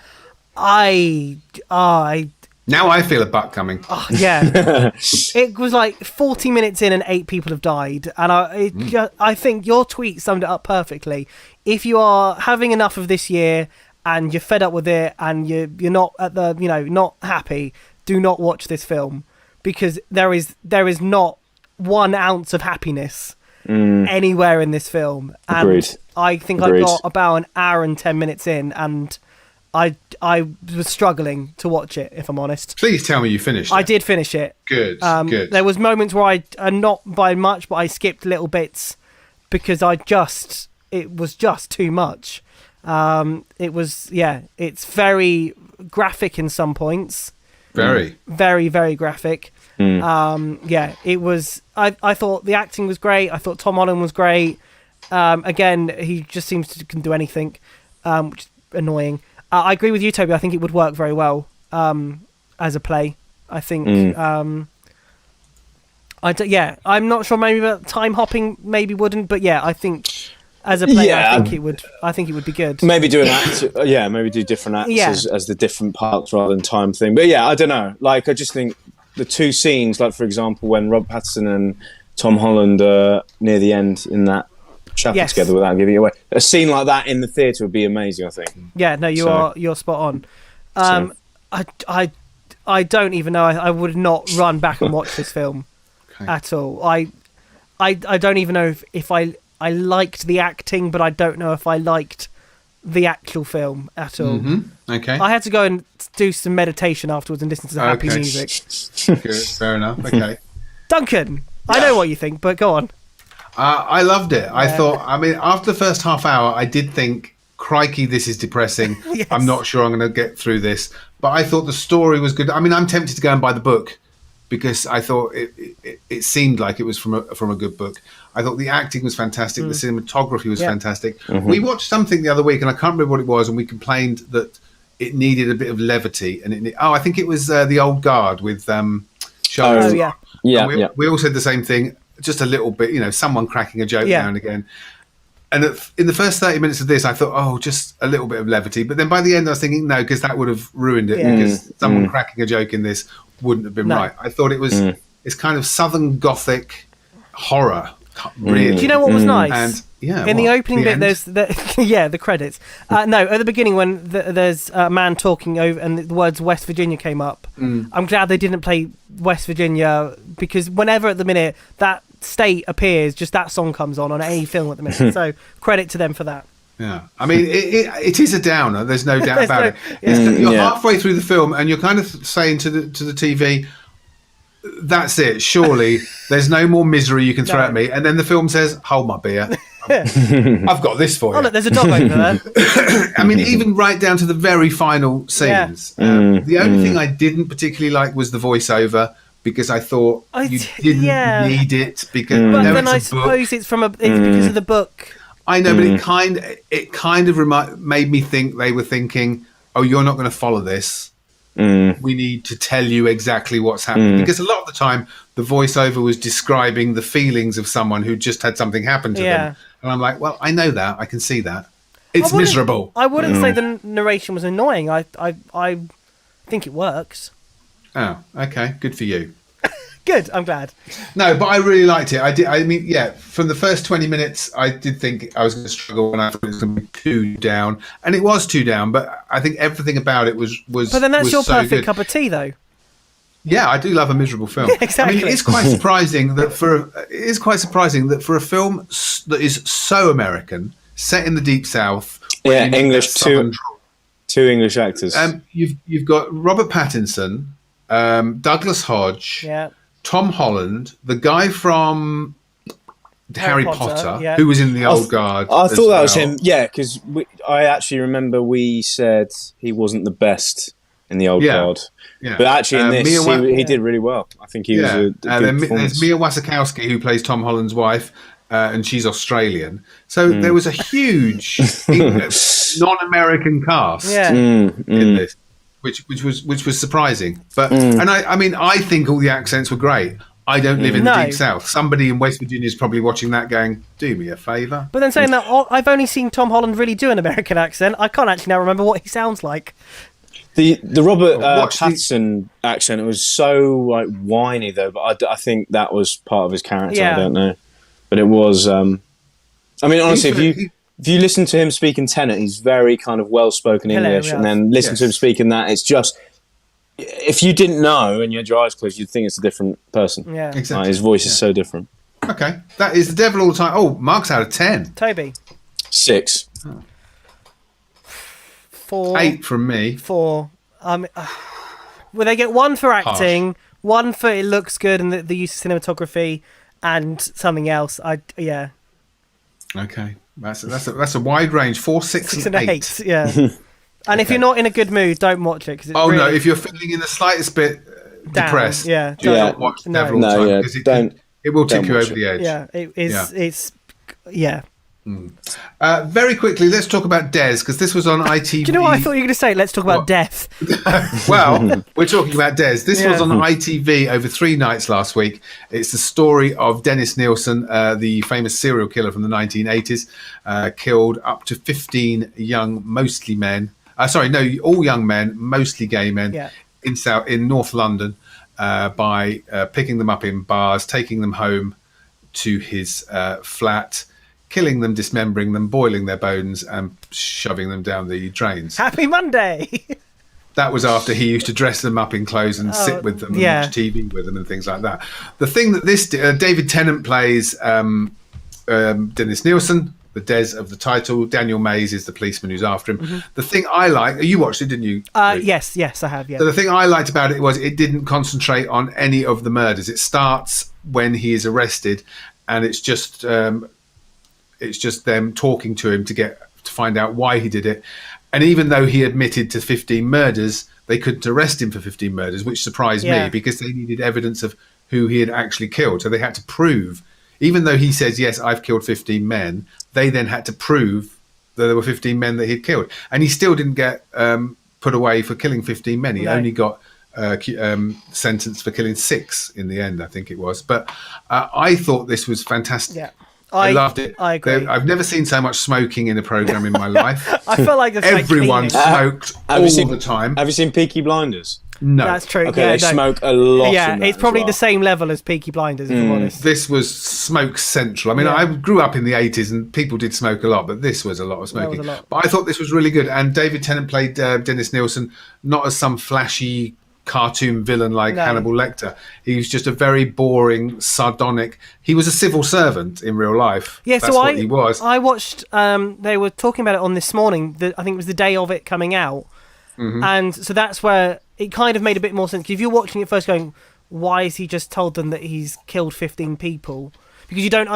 I feel a butt coming. Oh, yeah. It was like 40 minutes in and 8 people have died. And I think your tweet summed it up perfectly. If you are having enough of this year and you're fed up with it and you're not not happy, do not watch this film, because there is not 1 ounce of happiness anywhere in this film. And Agreed. I think I got about an hour and 10 minutes in, and I was struggling to watch it, if I'm honest. Please tell me you finished it. I did finish it. Good. There was moments where not by much, but I skipped little bits because it was just too much. It's very graphic in some points. Very. Very, very graphic. It was. I thought the acting was great. I thought Tom Holland was great. Again, he just seems to can do anything, which is annoying. I agree with you, Toby. I think it would work very well as a play. I think. I'm not sure. Maybe about time hopping, maybe wouldn't. But I think as a play, I think it would be good. Maybe do maybe do different acts as the different parts rather than time thing. But I don't know. Like, I just think the two scenes, like for example, when Rob Pattinson and Tom Holland are near the end in that chapel together, without giving it away, a scene like that in the theatre would be amazing, I think. Yeah, no, you're spot on. I don't even know. I would not run back and watch this film at all. I don't even know if I liked the acting, but I don't know if I liked the actual film at all. Mm-hmm. Okay. I had to go and do some meditation afterwards and listen to some happy music. Good, fair enough. Okay. Duncan, I know what you think, but go on. I loved it. I thought, after the first half hour, I did think, crikey, this is depressing. Yes. I'm not sure I'm going to get through this. But I thought the story was good. I'm tempted to go and buy the book because I thought it seemed like it was from a good book. I thought the acting was fantastic. The cinematography was fantastic. Mm-hmm. We watched something the other week, and I can't remember what it was, and we complained that it needed a bit of levity. And I think it was The Old Guard with Charlotte. We all said the same thing. Just a little bit, someone cracking a joke now and again. And in the first 30 minutes of this, I thought, just a little bit of levity. But then by the end, I was thinking, no, because that would have ruined it. Because someone cracking a joke in this wouldn't have been right. I thought it was it's kind of Southern Gothic horror. Really. Do you know what was nice? And yeah, in the opening bit, end? there's the credits. No, at the beginning when there's a man talking over and the words West Virginia came up. I'm glad they didn't play West Virginia, because whenever at the minute that state appears, just that song comes on any film at the minute. So credit to them for that. Yeah, I mean, it is a downer. There's no doubt about it. You're halfway through the film, and you're kind of saying to the TV, "That's it. Surely there's no more misery you can throw at me." And then the film says, "Hold my beer. I've got this for you." Oh, look, there's a dog over there. I mean, even right down to the very final scenes. The only thing I didn't particularly like was the voiceover, because I thought you didn't need it. Because but then I suppose it's because of the book. I know, but it kind of made me think they were thinking, "Oh, you're not going to follow this. We need to tell you exactly what's happening." Because a lot of the time, the voiceover was describing the feelings of someone who just had something happen to them, and I'm like, "Well, I know that. I can see that. It's miserable." I wouldn't say the narration was annoying. I think it works. Oh, okay, good for you. Good, I'm glad. No, but I really liked it. I mean, yeah, from the first 20 minutes, I did think I was going to struggle, and I thought it was going to be too down. And it was too down, but I think everything about it was But then that's was your so perfect good. cup of tea, though. Yeah, I do love a miserable film. Yeah, exactly. I mean, it is quite surprising that for a film that is so American, set in the Deep South. Yeah, English, two English actors. You've got Robert Pattinson, Douglas Hodge, Tom Holland, the guy from Harry Potter, who was in the Old Guard. I thought that was him. Yeah, because I actually remember we said he wasn't the best in the Old Guard. Yeah. But actually in this, he did really well. I think he was a good performance. There's Mia Wasikowska, who plays Tom Holland's wife, and she's Australian. So there was a huge non-American cast in this. Which was surprising, but and I think all the accents were great. I don't live in the Deep South. Somebody in West Virginia is probably watching that, going, "Do me a favour." But then saying that, I've only seen Tom Holland really do an American accent. I can't actually now remember what he sounds like. The Robert Pattinson accent, it was so like whiny though, but I think that was part of his character. I don't know, but it was. I mean, honestly, if you listen to him speak in Tenet, he's very kind of well-spoken English, and then listen to him speak in that, it's just, if you didn't know and you had your eyes closed, you'd think it's a different person. Yeah, exactly. His voice is so different. Okay, that is the devil all the time. Oh, Mark's out of 10. Toby. 6. 4. 8 from me. 4. Well, they get 1 for acting, 1 for it looks good and the use of cinematography, and something else. Okay. That's a wide range. 4, 6 and 8. Yeah. And if you're not in a good mood, don't watch it. No! If you're feeling in the slightest bit depressed, do not watch Devil All the Time, because it will tip you over the edge. Yeah, it's. Very quickly, let's talk about Des, because this was on ITV. Do you know what I thought you were going to say? Let's talk about death. Well, we're talking about Des. This was on ITV over 3 nights last week. It's the story of Dennis Nielsen, the famous serial killer from the 1980s, killed up to 15 young, mostly men. All young men, mostly gay men, in North London, by picking them up in bars, taking them home to his flat, killing them, dismembering them, boiling their bones, and shoving them down the drains. Happy Monday! That was after he used to dress them up in clothes and sit with them and watch TV with them and things like that. The thing that this David Tennant plays Dennis Nielsen, the Des of the title. Daniel Mays is the policeman who's after him. Mm-hmm. The thing I like, you watched it, didn't you? Yes, I have. Yeah. So the thing I liked about it was it didn't concentrate on any of the murders. It starts when he is arrested, and it's just them talking to him to find out why he did it. And even though he admitted to 15 murders, they couldn't arrest him for 15 murders, which surprised me, because they needed evidence of who he had actually killed. So they had to prove, even though he says, yes, I've killed 15 men, they then had to prove that there were 15 men that he'd killed. And he still didn't get put away for killing 15 men. He only got sentenced for killing 6 in the end, I think it was. But I thought this was fantastic. Yeah. I loved it. I agree. I've never seen so much smoking in a program in my life. I felt like everyone smoked all the time. Have you seen Peaky Blinders? No. That's true. Okay, yeah, they smoke a lot. Yeah, in that it's probably as well. the same level as Peaky Blinders, if I'm honest. This was smoke central. I mean, Yeah. I grew up in the 80s and people did smoke a lot, but this was a lot of smoking. was a lot. But I thought this was really good. And David Tennant played Dennis Nielsen, not as some flashy cartoon villain like No. Hannibal Lecter. He was just a very boring, sardonic. He was a civil servant in real life. Yeah, That's so what he was. I watched. They were talking about it on this morning. I think it was the day of it coming out, and so that's where it kind of made a bit more sense. 'Cause if you're watching it first, going, "Why has he just told them that he's killed 15 people?" Because you don't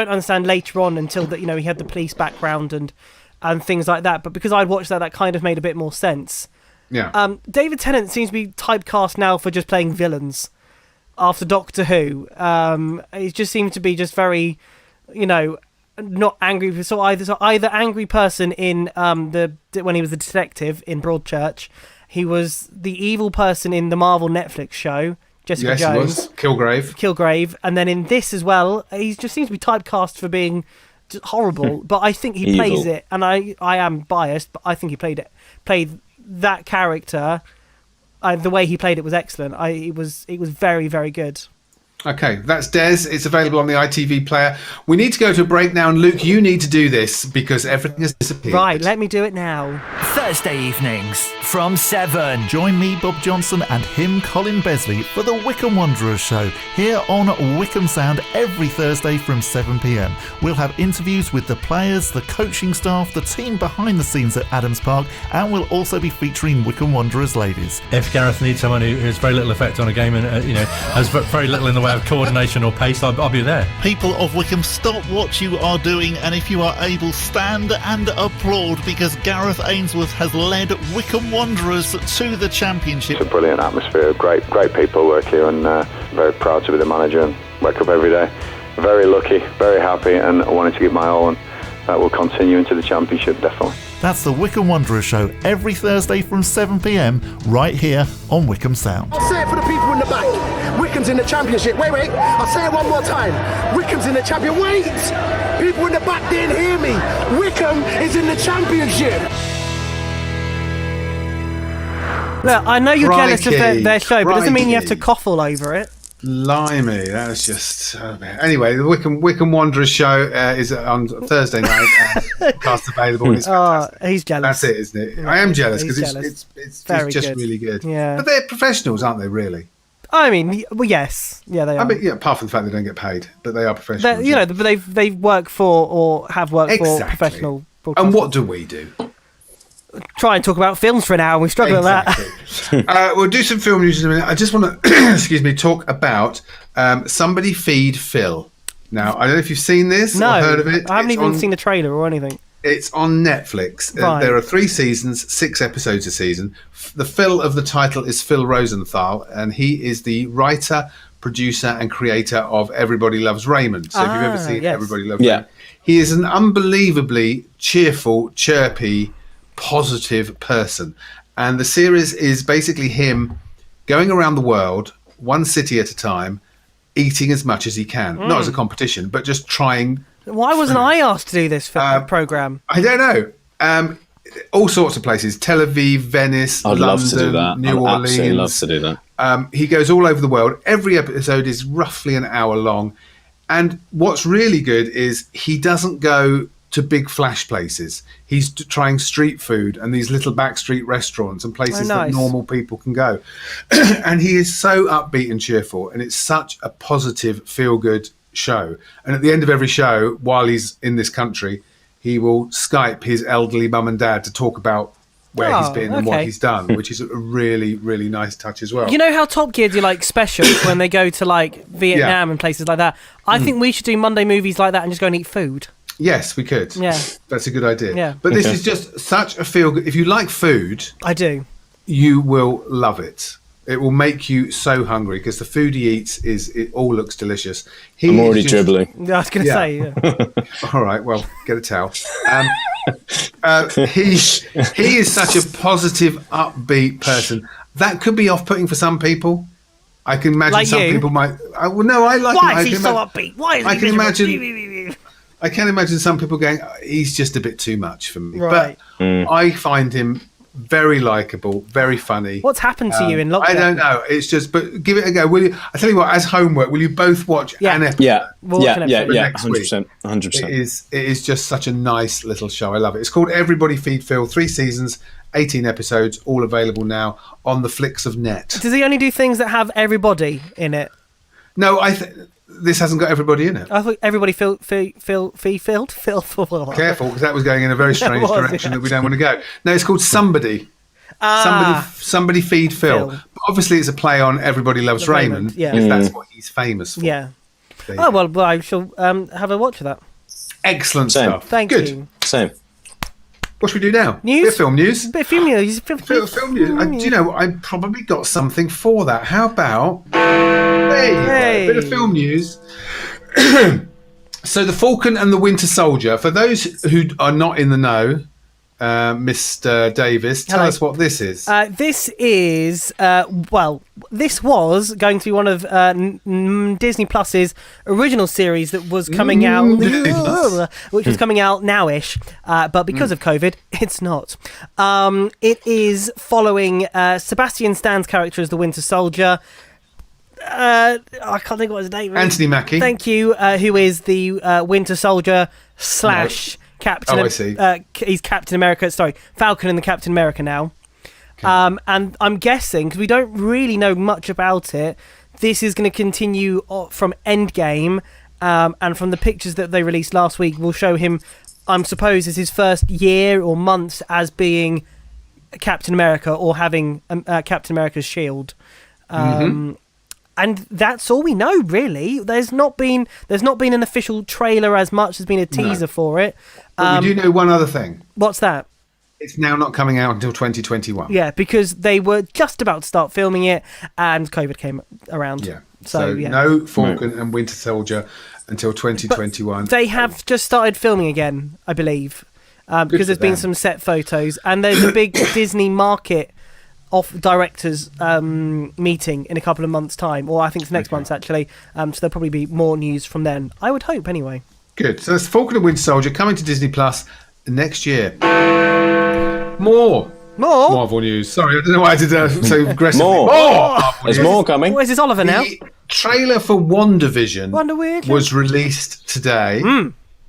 understand later on until that he had the police background and things like that. But because I'd watched that kind of made a bit more sense. Yeah. David Tennant seems to be typecast now for just playing villains after Doctor Who. It just seems to be just very, not angry. So either angry person in when he was the detective in Broadchurch, he was the evil person in the Marvel Netflix show Jessica yes, Jones, he was. Kilgrave, and then in this as well, he just seems to be typecast for being just horrible. But I think he plays Evil. it, and I am biased, but I think he played that character. The way he played it was excellent. It was very, very good. Okay, that's Des. It's available on the ITV player. We need to go to a break now, and Luke, you need to do this because everything has disappeared. Right, let me do it now. Thursday evenings from 7. Join me, Bob Johnson, and him, Colin Besley, for the Wycombe Wanderers show here on Wycombe Sound every Thursday from 7 p.m. We'll have interviews with the players, the coaching staff, the team behind the scenes at Adams Park, and we'll also be featuring Wycombe Wanderers ladies. If Gareth needs someone who has very little effect on a game and has very little in the way of coordination or pace, I'll be there. People of Wycombe, stop what you are doing, and if you are able, stand and applaud, because Gareth Ainsworth has led Wycombe Wanderers to the championship. It's a brilliant atmosphere, great people work here, and very proud to be the manager and wake up every day. Very lucky, very happy, and I wanted to give my all, and that will continue into the championship, definitely. That's the Wycombe Wanderers show every Thursday from 7 p.m. right here on Wycombe Sound. I'll say it for the people in the back. Wycombe's in the championship. Wait. I'll say it one more time. Wycombe's in the champion. Wait! People in the back didn't hear me. Wycombe is in the championship. Look, I know you're jealous of their show, but it doesn't mean you have to Crikey. cough all over it. Blimey, that was just... Anyway, the Wycombe Wanderers show is on Thursday night. Cast available. It's fantastic. He's jealous. That's it, isn't it? I am jealous he's because jealous. it's Very just good. really good. Yeah. But they're professionals, aren't they, really? I mean, well, yes. Yeah, they are. I mean, yeah, apart from the fact they don't get paid, but they are professionals. But they work for or have worked for Exactly. professional broadcasters. And what do we do? Try and talk about films for an hour and we struggle with that. We'll do some film news in a minute. I just want to, talk about Somebody Feed Phil. Now, I don't know if you've seen this No, or heard of it. I haven't seen the trailer or anything. It's on Netflix. Right. There are 3 seasons, 6 episodes a season. The Phil of the title is Phil Rosenthal, and he is the writer, producer, and creator of Everybody Loves Raymond. So if you've ever seen yes. Everybody Loves Raymond, he is an unbelievably cheerful, chirpy, positive person. And the series is basically him going around the world, one city at a time, eating as much as he can. Not as a competition, but just trying. Why wasn't I asked to do this program? I don't know. All sorts of places: Tel Aviv, Venice, I'd London, love to do that. New I'd Orleans. absolutely love to do that. He goes all over the world. Every episode is roughly an hour long, and what's really good is he doesn't go to big flash places. He's trying street food and these little backstreet restaurants and places that normal people can go. And he is so upbeat and cheerful, and it's such a positive, feel-good show. And at the end of every show, while he's in this country, he will Skype his elderly mum and dad to talk about where he's been and what he's done, which is a really, really nice touch as well. You know how Top Gear do like specials when they go to like Vietnam and places like that? I think we should do Monday movies like that and just go and eat food. Yes, we could. Yeah. That's a good idea. Yeah. But this is just such a feel-good... If you like food... I do. You will love it. It will make you so hungry because the food he eats it all looks delicious. I'm already dribbling. I was going to say, yeah. All right, well, get a towel. He is such a positive, upbeat person. That could be off-putting for some people. I can imagine like some you. people might... I like Why him. is he so upbeat? Why is he I can miserable? imagine... I can imagine some people going, he's just a bit too much for me. Right. But I find him very likable, very funny. What's happened to you in lockdown? I don't know. It's just, but give it a go. Will you? I tell you what, as homework, will you both watch an episode? We'll watch an episode. 100%. 100%. It is just such a nice little show. I love it. It's called Everybody Feed Phil. 3 seasons, 18 episodes, all available now on the Flicks of Net. Does he only do things that have everybody in it? No, this hasn't got everybody in it. I thought everybody filled. Careful, because that was going in a very strange direction that we don't want to go. No, it's called Somebody. Somebody Feed Phil. But obviously, it's a play on Everybody Loves Raymond. If that's what he's famous for. Yeah. Oh well, I shall have a watch of that. Excellent stuff. Thank you. Same. What should we do now? News? Bit of film news. Bit of film news. Film news. Do you know, I probably got something for that. How about... Hey. Bit of film news. So The Falcon and the Winter Soldier. For those who are not in the know, Mr. Davis, tell us what this is. This is, this was going to be one of Disney Plus's original series that was coming out, which was coming out now-ish, but because of COVID, it's not. It is following Sebastian Stan's character as the Winter Soldier. I can't think what his name is. Anthony Mackie. Thank you. Who is the Winter Soldier / Captain. I see. He's Captain America. Sorry, Falcon and the Captain America now. Okay. And I'm guessing, because we don't really know much about it, this is going to continue from Endgame, and from the pictures that they released last week, we'll show him, I suppose, as his first year or months as being Captain America or having Captain America's shield. And that's all we know, really. There's not been an official trailer as much. There's been a teaser for it. But we do know one other thing. What's that? It's now not coming out until 2021. Yeah, because they were just about to start filming it, and COVID came around. Yeah. So no Falcon and Winter Soldier until 2021. But they have just started filming again, I believe, because there's been some set photos, and there's a big Disney market of directors meeting in a couple of months' time, or I think it's next month actually. So there'll probably be more news from then. I would hope, anyway. Good. So that's Falcon and Winter Soldier coming to Disney Plus next year. More Marvel news. Sorry, I don't know why I did that so aggressively. More. There's more coming. Where's this Oliver now? The trailer for WandaVision was released today.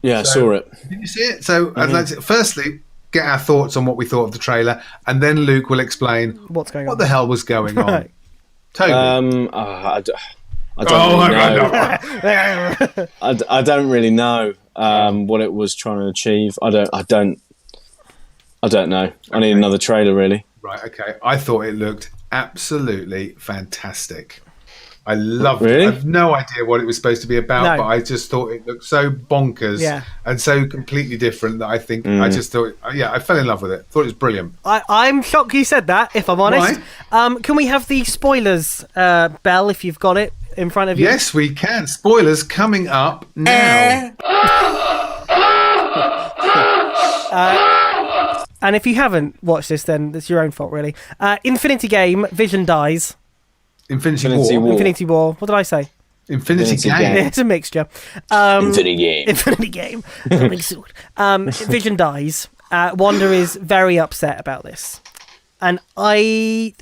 Yeah, I saw it. Did you see it? So I'd like to firstly get our thoughts on what we thought of the trailer, and then Luke will explain what the hell was going on. Tobi. I don't really know what it was trying to achieve. I don't know. I need another trailer, really. Right. Okay. I thought it looked absolutely fantastic. I loved it. I have no idea what it was supposed to be about, but I just thought it looked so bonkers and so completely different that I think I just thought, I fell in love with it. Thought it was brilliant. I'm shocked you said that, if I'm honest. Can we have the spoilers, Bell, if you've got it in front of you? Yes, we can. Spoilers coming up now. And if you haven't watched this, then it's your own fault, really. Infinity Game, Vision dies. Infinity War. What did I say? Infinity Game. Yeah, it's a mixture. Infinity Game. Coming soon. Vision dies. Wanda is very upset about this. And I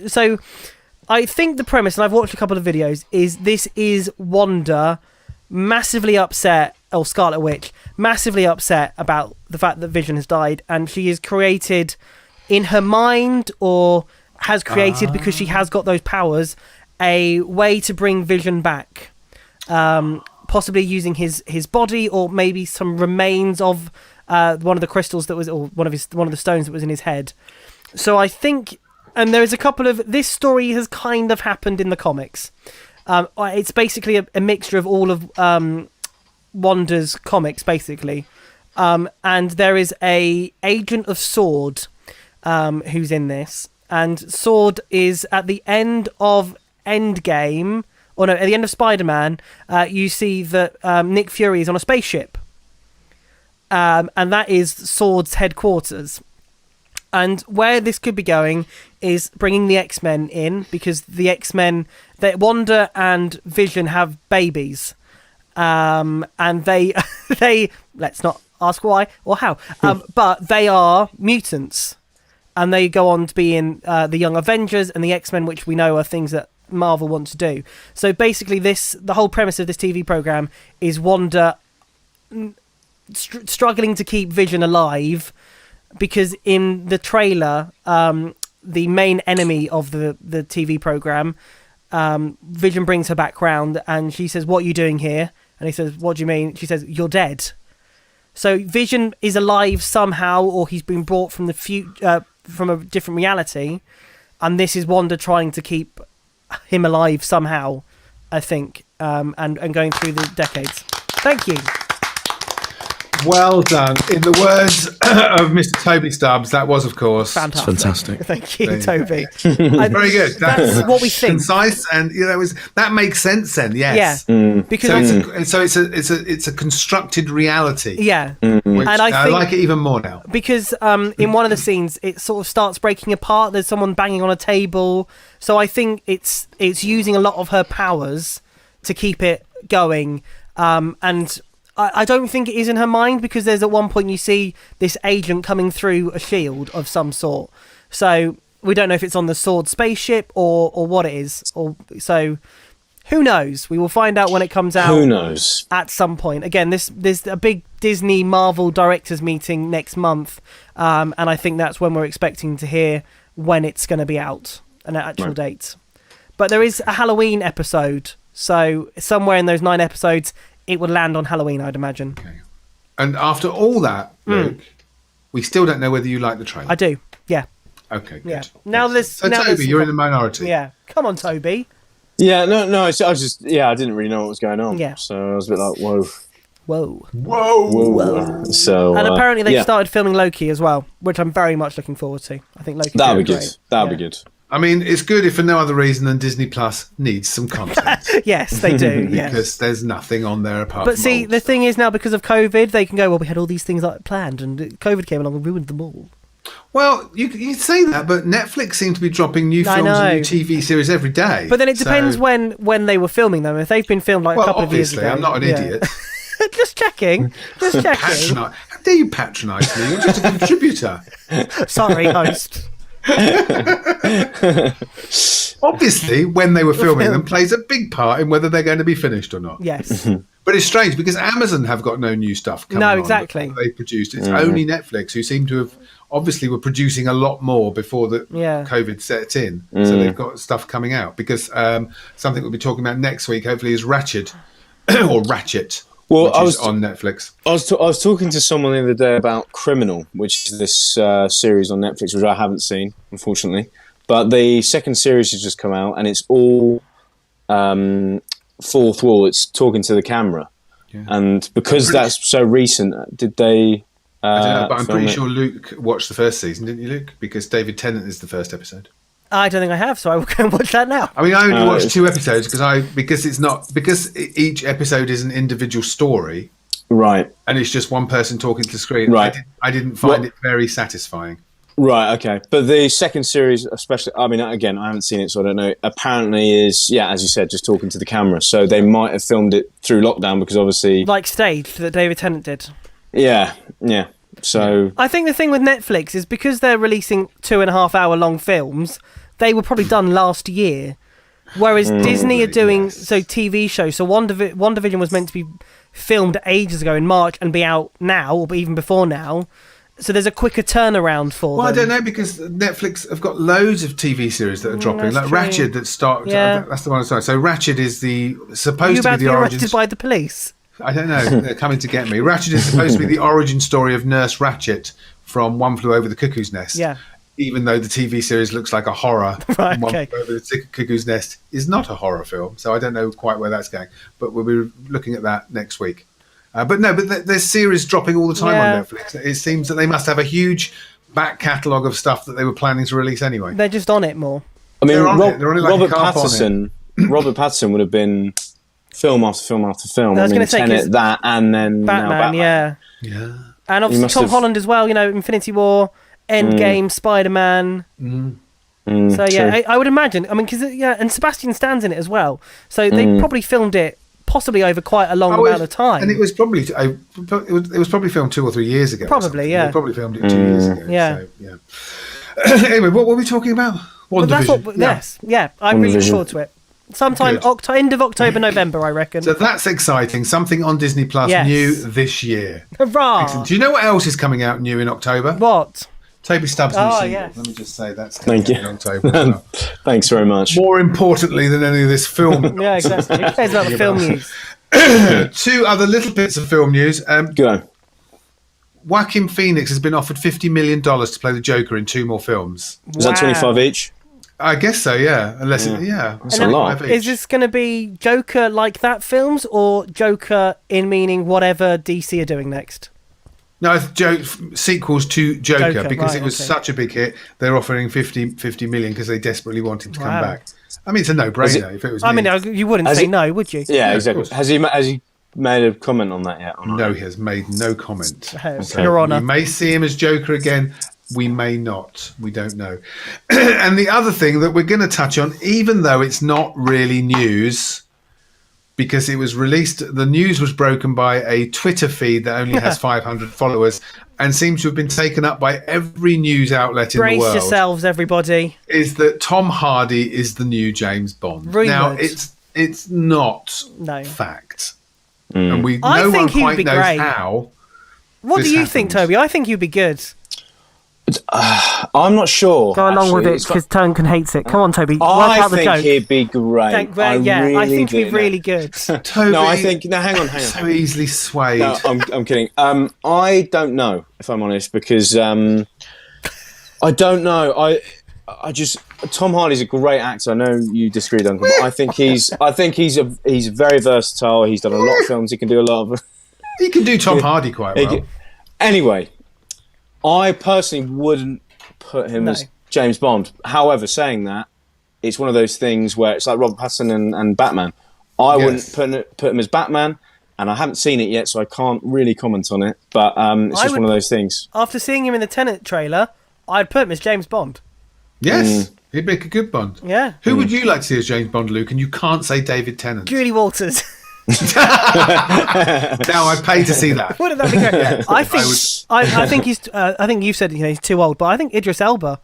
think the premise, and I've watched a couple of videos, is this is Wanda massively upset, or Scarlet Witch, massively upset about the fact that Vision has died, and she is created in her mind, or has created because she has got those powers, a way to bring Vision back, possibly using his body, or maybe some remains of one of the crystals that was, or one of the stones that was in his head. So I think, and there is a couple of, this story has kind of happened in the comics. It's basically a mixture of all of Wanda's comics, basically, and there is a Agent of S.W.O.R.D. Who's in this, and S.W.O.R.D. is at the end of Endgame, or no, at the end of Spider-Man, you see that Nick Fury is on a spaceship, and that is S.W.O.R.D.'s headquarters. And where this could be going is bringing the X-Men in, because the X-Men, Wanda and Vision have babies, and they let's not ask why or how, but they are mutants. and they go on to be in the Young Avengers and the X-Men, which we know are things that Marvel want to do. So basically, the whole premise of this TV program is Wanda struggling to keep Vision alive, because in the trailer, the main enemy of the TV program, Vision brings her back round and she says, "What are you doing here?" And he says, "What do you mean?" She says, "You're dead." So Vision is alive somehow, or he's been brought from the from a different reality, and this is Wanda trying to keep him alive somehow, I think, and going through the decades. Thank you. Well done. In the words of Mr. Toby Stubbs, that was, of course, Fantastic. Thank you, Toby. Very good. That's what we think. Concise, and that makes sense. Then, yes. Yeah, because it's a constructed reality. Yeah, which and I like it even more now because in one of the scenes it sort of starts breaking apart. There's someone banging on a table, so I think it's using a lot of her powers to keep it going, and I don't think it is in her mind, because there's at one point you see this agent coming through a shield of some sort. So we don't know if it's on the Sword spaceship or what it is. So who knows? We will find out when it comes out. Who knows? At some point. Again, there's a big Disney Marvel directors meeting next month, and I think that's when we're expecting to hear when it's going to be out, an actual date. But there is a Halloween episode, so somewhere in those 9 episodes, it would land on Halloween, I'd imagine. Okay. And after all that, Luke, we still don't know whether you like the trailer. I do, yeah. Okay, good. Yeah. Now this. So Toby, you're in the minority. Yeah. Come on, Toby. Yeah, no. I didn't really know what was going on. Yeah. So I was a bit like, whoa. So. And apparently they've started filming Loki as well, which I'm very much looking forward to. I think Loki. That'll be good. That'll be good. I mean, it's good if for no other reason than Disney Plus needs some content. Yes, they do. Because there's nothing on there apart But from see, the thing is now, because of COVID, they can go, well, we had all these things planned, and COVID came along and ruined them all. Well, you say that, but Netflix seem to be dropping new films and new TV series every day. But then it depends when they were filming them. If they've been filmed like a couple of years ago. I'm not an idiot. Just checking. How dare you patronise me? You're just a contributor. Sorry, host. Obviously, when they were filming them, plays a big part in whether they're going to be finished or not. Yes. But it's strange because Amazon have got no new stuff coming on. No, exactly. They produced. It's only Netflix who seem to have obviously were producing a lot more before the COVID set in. So they've got stuff coming out because something we'll be talking about next week, hopefully, is Ratchet or Ratchet. Well, which is on Netflix. I was talking to someone the other day about Criminal, which is this series on Netflix, which I haven't seen, unfortunately. But the second series has just come out, and it's all fourth wall. It's talking to the camera, and because that's so recent, did they? I don't know, but I'm pretty sure Luke watched the first season, didn't you, Luke? Because David Tennant is the first episode. I don't think I have, so I will go and watch that now. I mean, I only watched 2 episodes because each episode is an individual story, right? And it's just one person talking to the screen. Right. I didn't find it very satisfying. Right. Okay. But the second series, especially, I mean, again, I haven't seen it, so I don't know. Apparently, is as you said, just talking to the camera. So they might have filmed it through lockdown because obviously, like staged that David Tennant did. Yeah. So I think the thing with Netflix is because they're releasing 2.5 hour long films, they were probably done last year. Whereas Disney are doing TV shows. So WandaVision was meant to be filmed ages ago in March and be out now, or even before now. So there's a quicker turnaround for them. Well, I don't know, because Netflix have got loads of TV series that are dropping, like true. Ratchet that start. Yeah. That's the one. Sorry. So Ratchet is supposed you to about be the to be origin. arrested by the police? I don't know. They're coming to get me. Ratchet is supposed to be the origin story of Nurse Ratchet from One Flew Over the Cuckoo's Nest. Yeah. Even though the TV series looks like a horror, Right, One okay. Flew Over the Cuckoo's Nest is not a horror film. So I don't know quite where that's going. But we'll be looking at that next week. But there's series dropping all the time on Netflix. It seems that they must have a huge back catalogue of stuff that they were planning to release anyway. They're just on it more. I mean, They're on it like Robert a carp on Pattinson. Robert Pattinson would have been film after film after film. I was gonna say, 'cause Tenet, that, and then now Batman, Batman. Yeah. And obviously Tom Holland as well, Infinity War, Endgame, Spider-Man. So yeah, I would imagine. I mean, because and Sebastian Stan's in it as well. So they probably filmed it possibly over quite a long amount of time. And it was probably filmed 2 or 3 years ago. Probably, yeah. They probably filmed it 2 years ago. Yeah. So, Anyway, what were we talking about? Well, that's WandaVision. what. Yes, yeah. I'm really looking forward to it. Sometime Good. end of October, November, I reckon. So that's exciting. Something on Disney Plus new this year. Hurrah! Excellent. Do you know what else is coming out new in October? What? Toby Stubbs' new single. Yes. Let me just say that's Thank you. in October. As well. Thanks very much. More importantly than any of this film. Yeah, exactly. Who cares about the film news? 2 other little bits of film news. Go. Joaquin Phoenix has been offered $50 million to play the Joker in 2 more films. Is that 25 each? I guess so, yeah. Unless That's a lot. Is this going to be Joker like that films or Joker in meaning whatever DC are doing next? No, sequels to Joker because right, it was such a big hit. They're offering 50 million because they desperately want him to come back. I mean, it's a no-brainer if it was. I mean, you wouldn't say no, would you? Yeah, exactly. Has he made a comment on that yet? Or not? No, he has made no comment. Your Honour. We may see him as Joker again. We may not. We don't know. And the other thing that we're going to touch on, even though it's not really news, because it was released, the news was broken by a Twitter feed that only has 500 followers and seems to have been taken up by every news outlet in the world. Brace yourselves, everybody. Is that Tom Hardy is the new James Bond. Rumoured. Now, it's not fact. And no one quite knows how. What do you think, Toby? I think you'd be good. I'm not sure. Go along with it because Duncan hates it. Come on, Toby. Work out the joke. I think he'd be great. I think he'd be really good. Toby, no, I think. No, hang on. So easily swayed. No, I'm kidding. I don't know if I'm honest because I don't know. I just Tom Hardy's a great actor. I know you disagree, Duncan, but I think he's very versatile. He's done a lot of films. He can do a lot of. He can do Tom Hardy quite well. Anyway. I personally wouldn't put him as James Bond. However, saying that, it's one of those things where it's like Robert Pattinson and Batman. I wouldn't put him as Batman, and I haven't seen it yet, so I can't really comment on it. But it's just one of those things. After seeing him in the Tenet trailer, I'd put him as James Bond. Yes, he'd make a good Bond. Yeah. Who would you like to see as James Bond, Luke? And you can't say David Tennant. Julie Walters. Now I'd pay to see that. Wouldn't that be great? Yeah. I think he's. I think you said he's too old, but I think Idris Elba,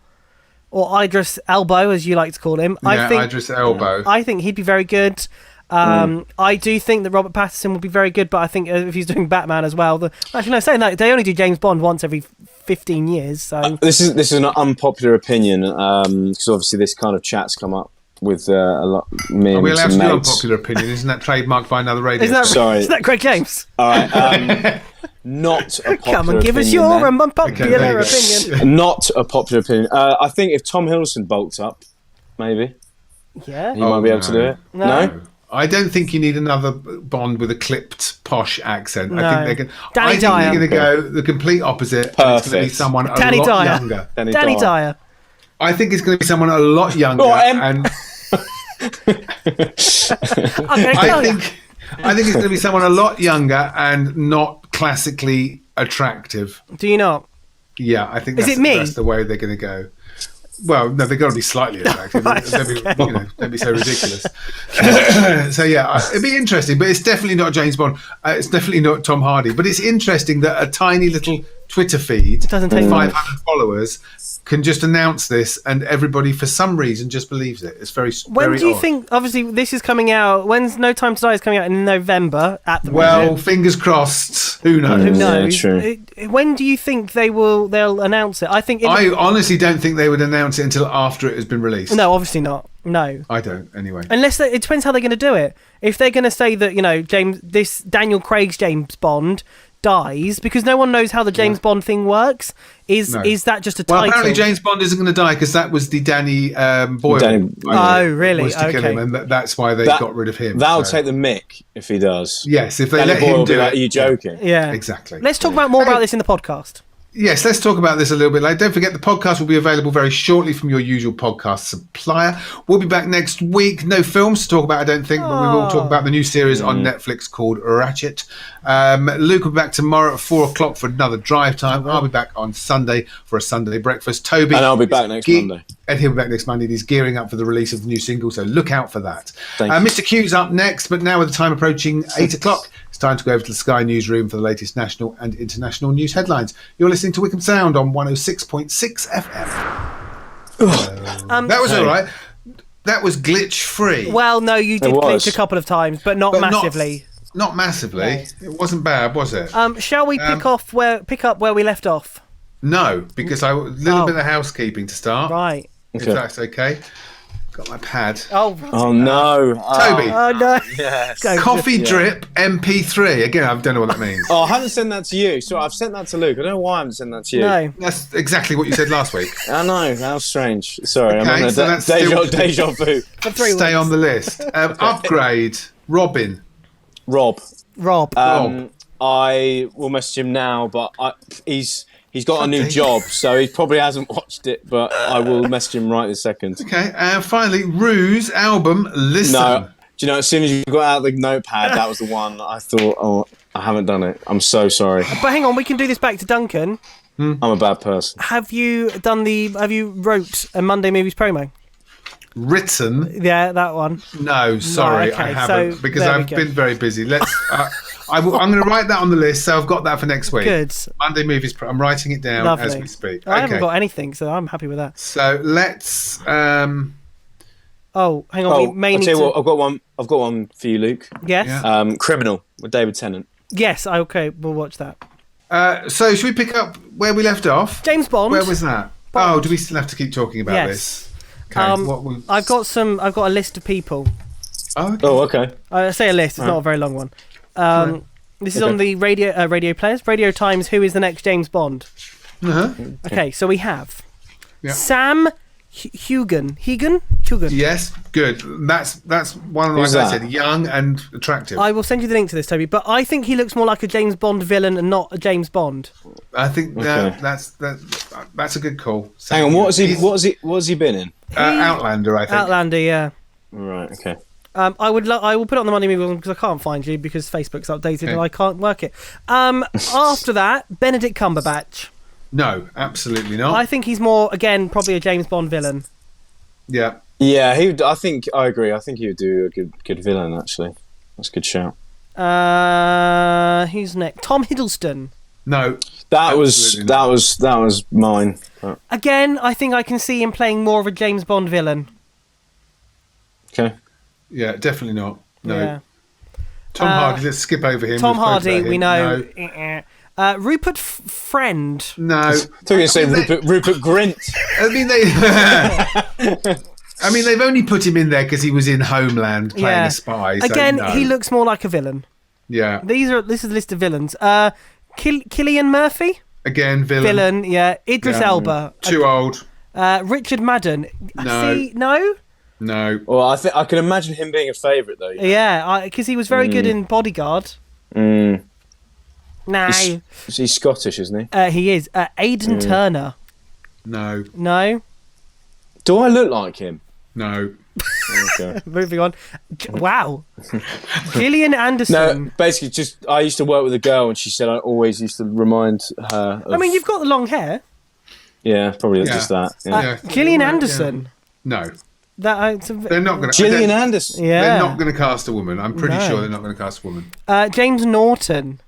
or Idris Elbow, as you like to call him. Idris Elbow. I think he'd be very good. I do think that Robert Pattinson would be very good, but I think if he's doing Batman as well, actually no, saying that they only do James Bond once every 15 years. So this is an unpopular opinion because obviously this kind of chat's come up with a lot. Are we allowed to do unpopular opinion? Isn't that trademarked by another radio? Sorry, isn't that Craig James? All right, not a popular Come and give us your unpopular opinion. Not a popular opinion. I think if Tom Hiddleston bulked up, maybe. Yeah, he might be able to do it. No? I don't think you need another Bond with a clipped posh accent. No. I think they're Dyer. going to go the complete opposite. Perfect. It's going to be someone a Danny lot Dyer. younger. Danny Dyer. I think it's going to be someone a lot younger. And I think it's going to be someone a lot younger and not classically attractive. Do you not? Yeah, I think that's the way they're going to go. Well, no, they've got to be slightly attractive. They'd be so ridiculous. So yeah, it'd be interesting, but it's definitely not James Bond. It's definitely not Tom Hardy. But it's interesting that a tiny little Twitter feed, doesn't take 500 followers, can just announce this, and everybody for some reason just believes it. It's very. When do you odd. think? Obviously, this is coming out. When's No Time to Die is coming out in November at the moment. Fingers crossed. Who knows? Who knows? Yeah, true. When do you think they'll announce it? I think. I honestly don't think they would announce it until after it has been released. No, obviously not. No, I don't. Anyway, unless it depends how they're going to do it. If they're going to say that this Daniel Craig's James Bond dies because no one knows how the James Bond thing works. Is that just a title? Well, apparently James Bond isn't going to die because that was the Danny Boyle. Oh, really? Was to kill him, and that's why they got rid of him. That'll take the mick if he does. Yes, if they Danny let Boyle him do it. Are you joking? Yeah, exactly. Let's talk more about this in the podcast. Yes, let's talk about this a little bit later. Don't forget the podcast will be available very shortly from your usual podcast supplier. We'll be back next week. No films to talk about, I don't think, but we will talk about the new series on Netflix called Ratchet. Luke will be back tomorrow at 4 o'clock for another drive time. I'll be back on Sunday for a Sunday breakfast. Toby. And I'll be back next Monday. And he'll be back next Monday. He's gearing up for the release of the new single, so look out for that. Thank you. Mr. Q's up next, but now with the time approaching 8 o'clock, it's time to go over to the Sky Newsroom for the latest national and international news headlines. You're listening to Wycombe Sound on 106.6 FM. That was all right. That was glitch free. Well, no, you did glitch a couple of times, but not massively. Not massively. No. It wasn't bad, was it? Shall we pick up where we left off? No, because a little bit of housekeeping to start. Right. If that's okay. Got my pad. Oh no, Toby. Oh no. Yes. Coffee drip MP3. Again, I don't know what that means. I haven't sent that to you. So I've sent that to Luke. I don't know why I haven't sent that to you. No. That's exactly what you said last week. I know. How strange. Sorry, Okay, I'm on a deja vu. Stay on the list. Upgrade. Robin. Rob. I will message him now, but he's got a new job, so he probably hasn't watched it, but I will message him right this second. Okay, and finally, Rue's album, Listen. No, do you know, as soon as you got out the notepad, that was the one I thought, oh, I haven't done it. I'm so sorry. But hang on, we can do this back to Duncan. I'm a bad person. Have you wrote a Monday Movies promo? Written? Yeah, that one. No, sorry, okay, I haven't, so because I've been very busy. I'm going to write that on the list, so I've got that for next week. Good. Monday Movies. I'm writing it down as we speak. I haven't got anything, so I'm happy with that. So let's. Oh, hang on. We may need to... I've got one for you, Luke. Yes. Yeah. Criminal with David Tennant. Yes. Okay. We'll watch that. So should we pick up where we left off? James Bond. Where was that? Bond. Oh, do we still have to keep talking about this? Okay. I've got a list of people. Oh, okay. I say a list. It's not a very long one. This is on the radio players. Radio Times. Who is the next James Bond? Okay, so we have Sam Hugan. Hugan. Yes, good. That's one. Like I said, young and attractive. I will send you the link to this, Toby. But I think he looks more like a James Bond villain and not a James Bond. I think that's a good call. Hang on, what has he been in? Outlander, I think. Outlander, yeah. Right. Okay. I will put it on the Monday Movie one because I can't find you because Facebook's updated and I can't work it. After that, Benedict Cumberbatch. No, absolutely not. I think he's more, again, probably a James Bond villain. Yeah. Yeah, I agree. I think he would do a good villain, actually. That's a good shout. Who's next? Tom Hiddleston. No. That was mine. Again, I think I can see him playing more of a James Bond villain. Okay. Yeah, definitely not. No. Yeah. Tom Hardy, let's skip over him. Tom Hardy, we know. No. Rupert Friend. No. I thought you were going to say Rupert Grint. I mean, they've only put him in there because he was in Homeland playing a spy. So again, he looks more like a villain. Yeah. This is the list of villains. Cillian Murphy. Again, villain. Villain, yeah. Idris Elba. Too old. Richard Madden. No. No? No. Well, I can imagine him being a favourite, though. Yeah, because he was very good in Bodyguard. No. He's Scottish, isn't he? He is. Aidan Turner. No. No? Do I look like him? No. Okay. Moving on. Wow. Gillian Anderson. No, basically, I used to work with a girl, and she said I always used to remind her of... I mean, you've got the long hair. Yeah, probably just that. Yeah. Gillian Anderson. No. They're not going to... Gillian Anderson. Yeah. They're not going to cast a woman. I'm pretty sure they're not going to cast a woman. James Norton.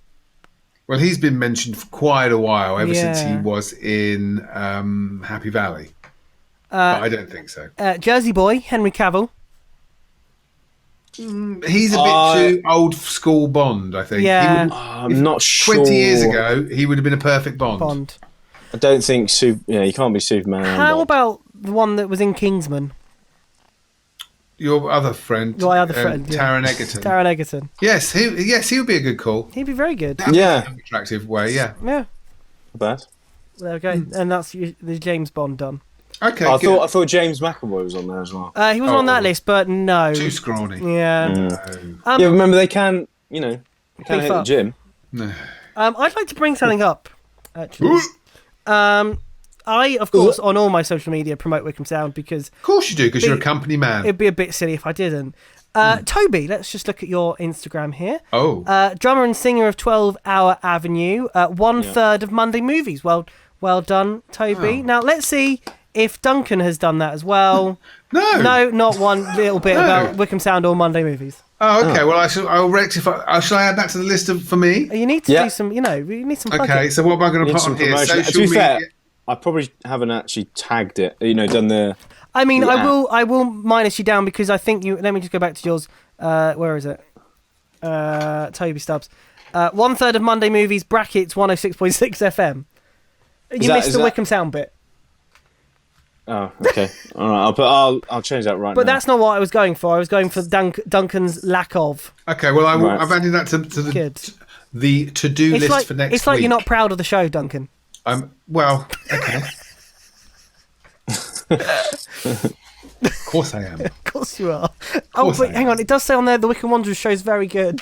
Well, he's been mentioned for quite a while, ever since he was in Happy Valley. But I don't think so. Jersey Boy, Henry Cavill. He's a bit too old school Bond, I think. Yeah. I'm not sure. 20 years ago, he would have been a perfect Bond. I don't think... you can't be Superman. How about the one that was in Kingsman? Your other friend. Taron Egerton. Taron Egerton. Yes, he would be a good call. He'd be very good. Yeah. In an attractive way, yeah. Yeah. Not bad. There we go. And that's the James Bond done. Okay, I thought James McAvoy was on there as well. He wasn't on that list, but no. Too scrawny. Yeah. Yeah, remember they can hit the gym. No. I'd like to bring something up, actually. I, of course, on all my social media promote Wycombe Sound because... Of course you do, because you're a company man. It'd be a bit silly if I didn't. Toby, let's just look at your Instagram here. Oh. Drummer and singer of 12 Hour Avenue, 1/3 of Monday Movies. Well done, Toby. Now, let's see if Duncan has done that as well. No, not one little bit about Wycombe Sound or Monday Movies. Oh, okay. Well, I'll rectify. Shall I add that to the list for me? You need to do some, you need some plug-in. Okay, so what am I going to put on here? To be fair, I probably haven't actually tagged it. Done the. I mean, Yeah. I will minus you down because I think you. Let me just go back to yours. Where is it? Toby Stubbs. 1/3 of Monday Movies brackets 106.6 FM. You missed the Wycombe Sound bit. Oh, okay. All right. I'll change that right But now. that's not what I was going for. I was going for Duncan's lack of. Okay, well, Right. I've added that to the to-do It's list like for next week. it's like you're not proud of the show, Duncan. Well, okay. Of course I am. Of course you are. course But I hang on, it does say on there the Wycombe Wanderers show is very good.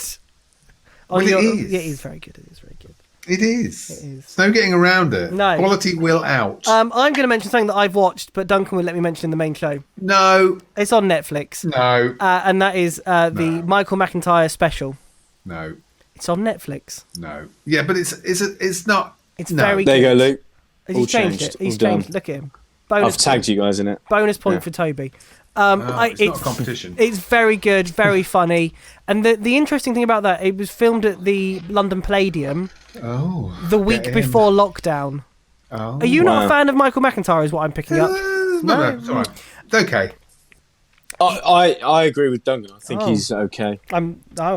Well, it is. Yeah, it is very good. It is very good. It is. There's no getting around it. No. Quality will out. I'm going to mention something that I've watched, but Duncan will let me mention in the main show. No. It's on Netflix. No. And that is the Michael McIntyre special. No. It's on Netflix. No. Yeah, but it's not. It's no. very There you good. go, Luke. He's All changed changed. it. He's All done. changed. Look at him. I've tagged you guys in it. Bonus point Yeah. for Toby. It's not a competition. It's very good, very funny. And the interesting thing about that, it was filmed at the London Palladium the week before lockdown. Oh, Are you not a fan of Michael McIntyre, is what I'm picking up? No, it's all right. It's okay. I agree with Duncan. I think Oh. he's okay. I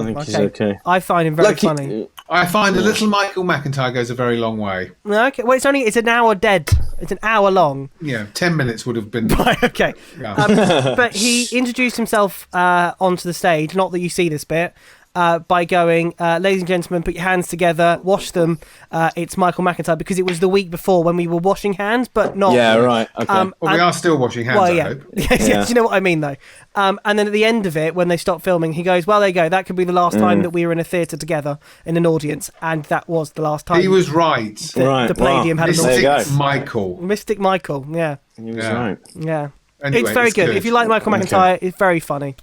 think he's okay. I find him very funny. I find a little Michael McIntyre goes a very long way. Okay, well, it's an hour dead. It's an hour long. Yeah, 10 minutes would have been. Right, okay. Yeah. But he introduced himself onto the stage, not that you see this bit, by going, ladies and gentlemen, put your hands together, wash them. It's Michael McIntyre, because it was the week before when we were washing hands, but not. Yeah, right. Okay. Well, we are still washing hands, I hope. Yes, you know what I mean, though. And then at the end of it, when they stopped filming, he goes, well, there you go. That could be the last time that we were in a theatre together in an audience. And that was the last time. He was right. The Palladium had an Mystic audience. Michael. Mystic Michael, yeah. He was right. Yeah. Anyway, it's very good. If you like Michael McIntyre, it's very funny.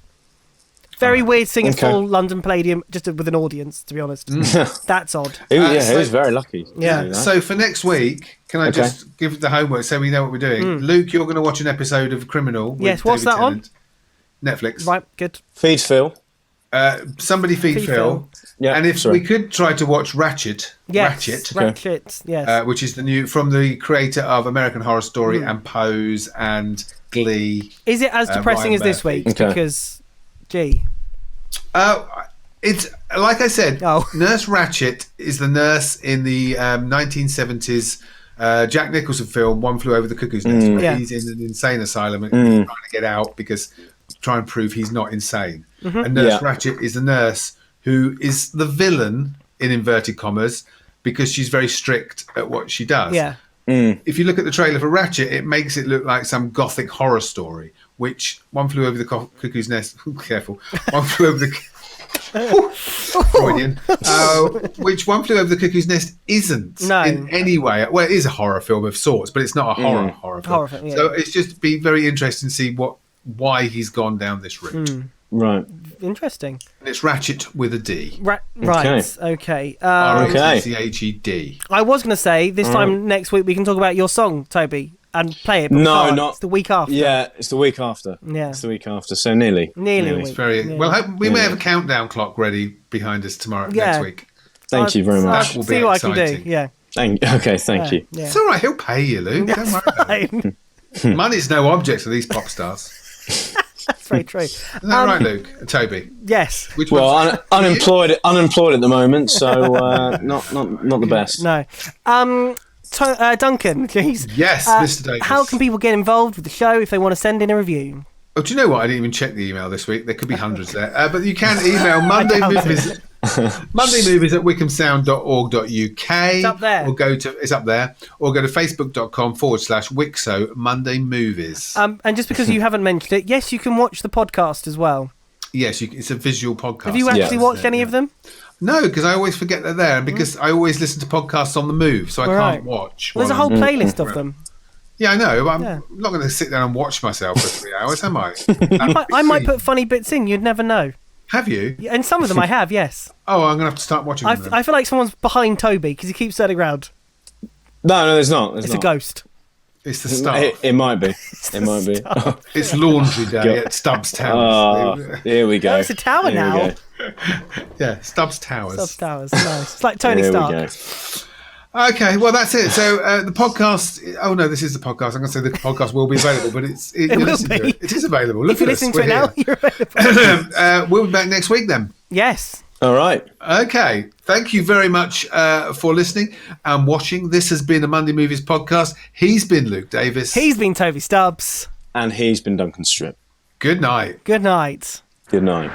Very weird seeing a full London Palladium just with an audience, to be honest. That's odd. He was very lucky. Yeah. So for next week, can I just give the homework so we know what we're doing? Luke, you're going to watch an episode of Criminal. With Yes, what's David that on? Tennant. Netflix. Right, good. Feed Phil. Somebody feed Phil. Yeah, and if we could try to watch Ratchet. Yes, Ratchet, yes. Which is the new from the creator of American Horror Story and Pose and Glee. Is it as depressing Ryan as this Murphy. week? Because, gee. It's like I said. Oh. Nurse Ratchet is the nurse in the 1970s Jack Nicholson film One Flew Over the Cuckoo's Nest, where he's in an insane asylum and he's trying to get out because try and prove he's not insane. And Nurse Ratchet is the nurse who is the villain in inverted commas because she's very strict at what she does. Yeah. If you look at the trailer for Ratchet, it makes it look like some gothic horror story, which One Flew Over the Cuckoo's Nest. Careful. One Flew Over the Freudian. Which One Flew Over the Cuckoo's Nest isn't in any way. Well, it is a horror film of sorts, but it's not a horror film. So it's just be very interesting to see why he's gone down this route. Right. Interesting. And it's Ratchet with a D. Right. Okay. Ratched. I was going to say this time next week we can talk about your song, Toby, and play it. But No, not it's the week after. Yeah, it's the week after. Yeah. It's the week after. So nearly. Nearly a It's week. very well. We may have a countdown clock ready behind us tomorrow next week. Thank you very much. That will See be what exciting. I can do. Yeah. Thank you. Yeah. It's all right. He'll pay you, Luke. Don't worry about it. Money's no object to these pop stars. That's very true. Isn't that right, Luke? Toby? Yes. Which Well, unemployed at the moment, so not the best. No. Duncan, please. Yes, Mr. Davis. How can people get involved with the show if they want to send in a review? Oh, do you know what? I didn't even check the email this week. There could be hundreds there. But you can email Monday Movies at wycombesound.org.uk. It's up there. It's up there. Or go to facebook.com/Wixo Monday Movies. And just because you haven't mentioned it, yes, you can watch the podcast as well. Yes, it's a visual podcast. Have you actually watched any of them? No, because I always forget they're there, and because I always listen to podcasts on the move, so I can't watch. Well, there's a whole playlist of them. Yeah, I know, but I'm not going to sit down and watch myself for 3 hours, am I? I might put funny bits in. You'd never know. Have you? Yeah, and some of them I have, yes. Oh, I'm going to have to start watching them then. I feel like someone's behind Toby because he keeps turning around. No, there's not. It's a ghost. It's the staff. It might be. It might be. It's laundry day at Stubbs Towers. Oh, here we go. Oh, it's a tower Here now. we go. Yeah, Stubbs Towers. Stubbs Towers. Nice. It's like Tony Here we Stark. go. Okay, well, that's it. So the podcast... Oh, no, this is the podcast. I'm going to say the podcast will be available, but it will be. It is available. Look if you're at us. listening to it now, you're available. We'll be back next week then. Yes. All right. Okay. Thank you very much for listening and watching. This has been a Monday Movies podcast. He's been Luke Davis. He's been Toby Stubbs. And he's been Duncan Strip. Good night. Good night. Good night.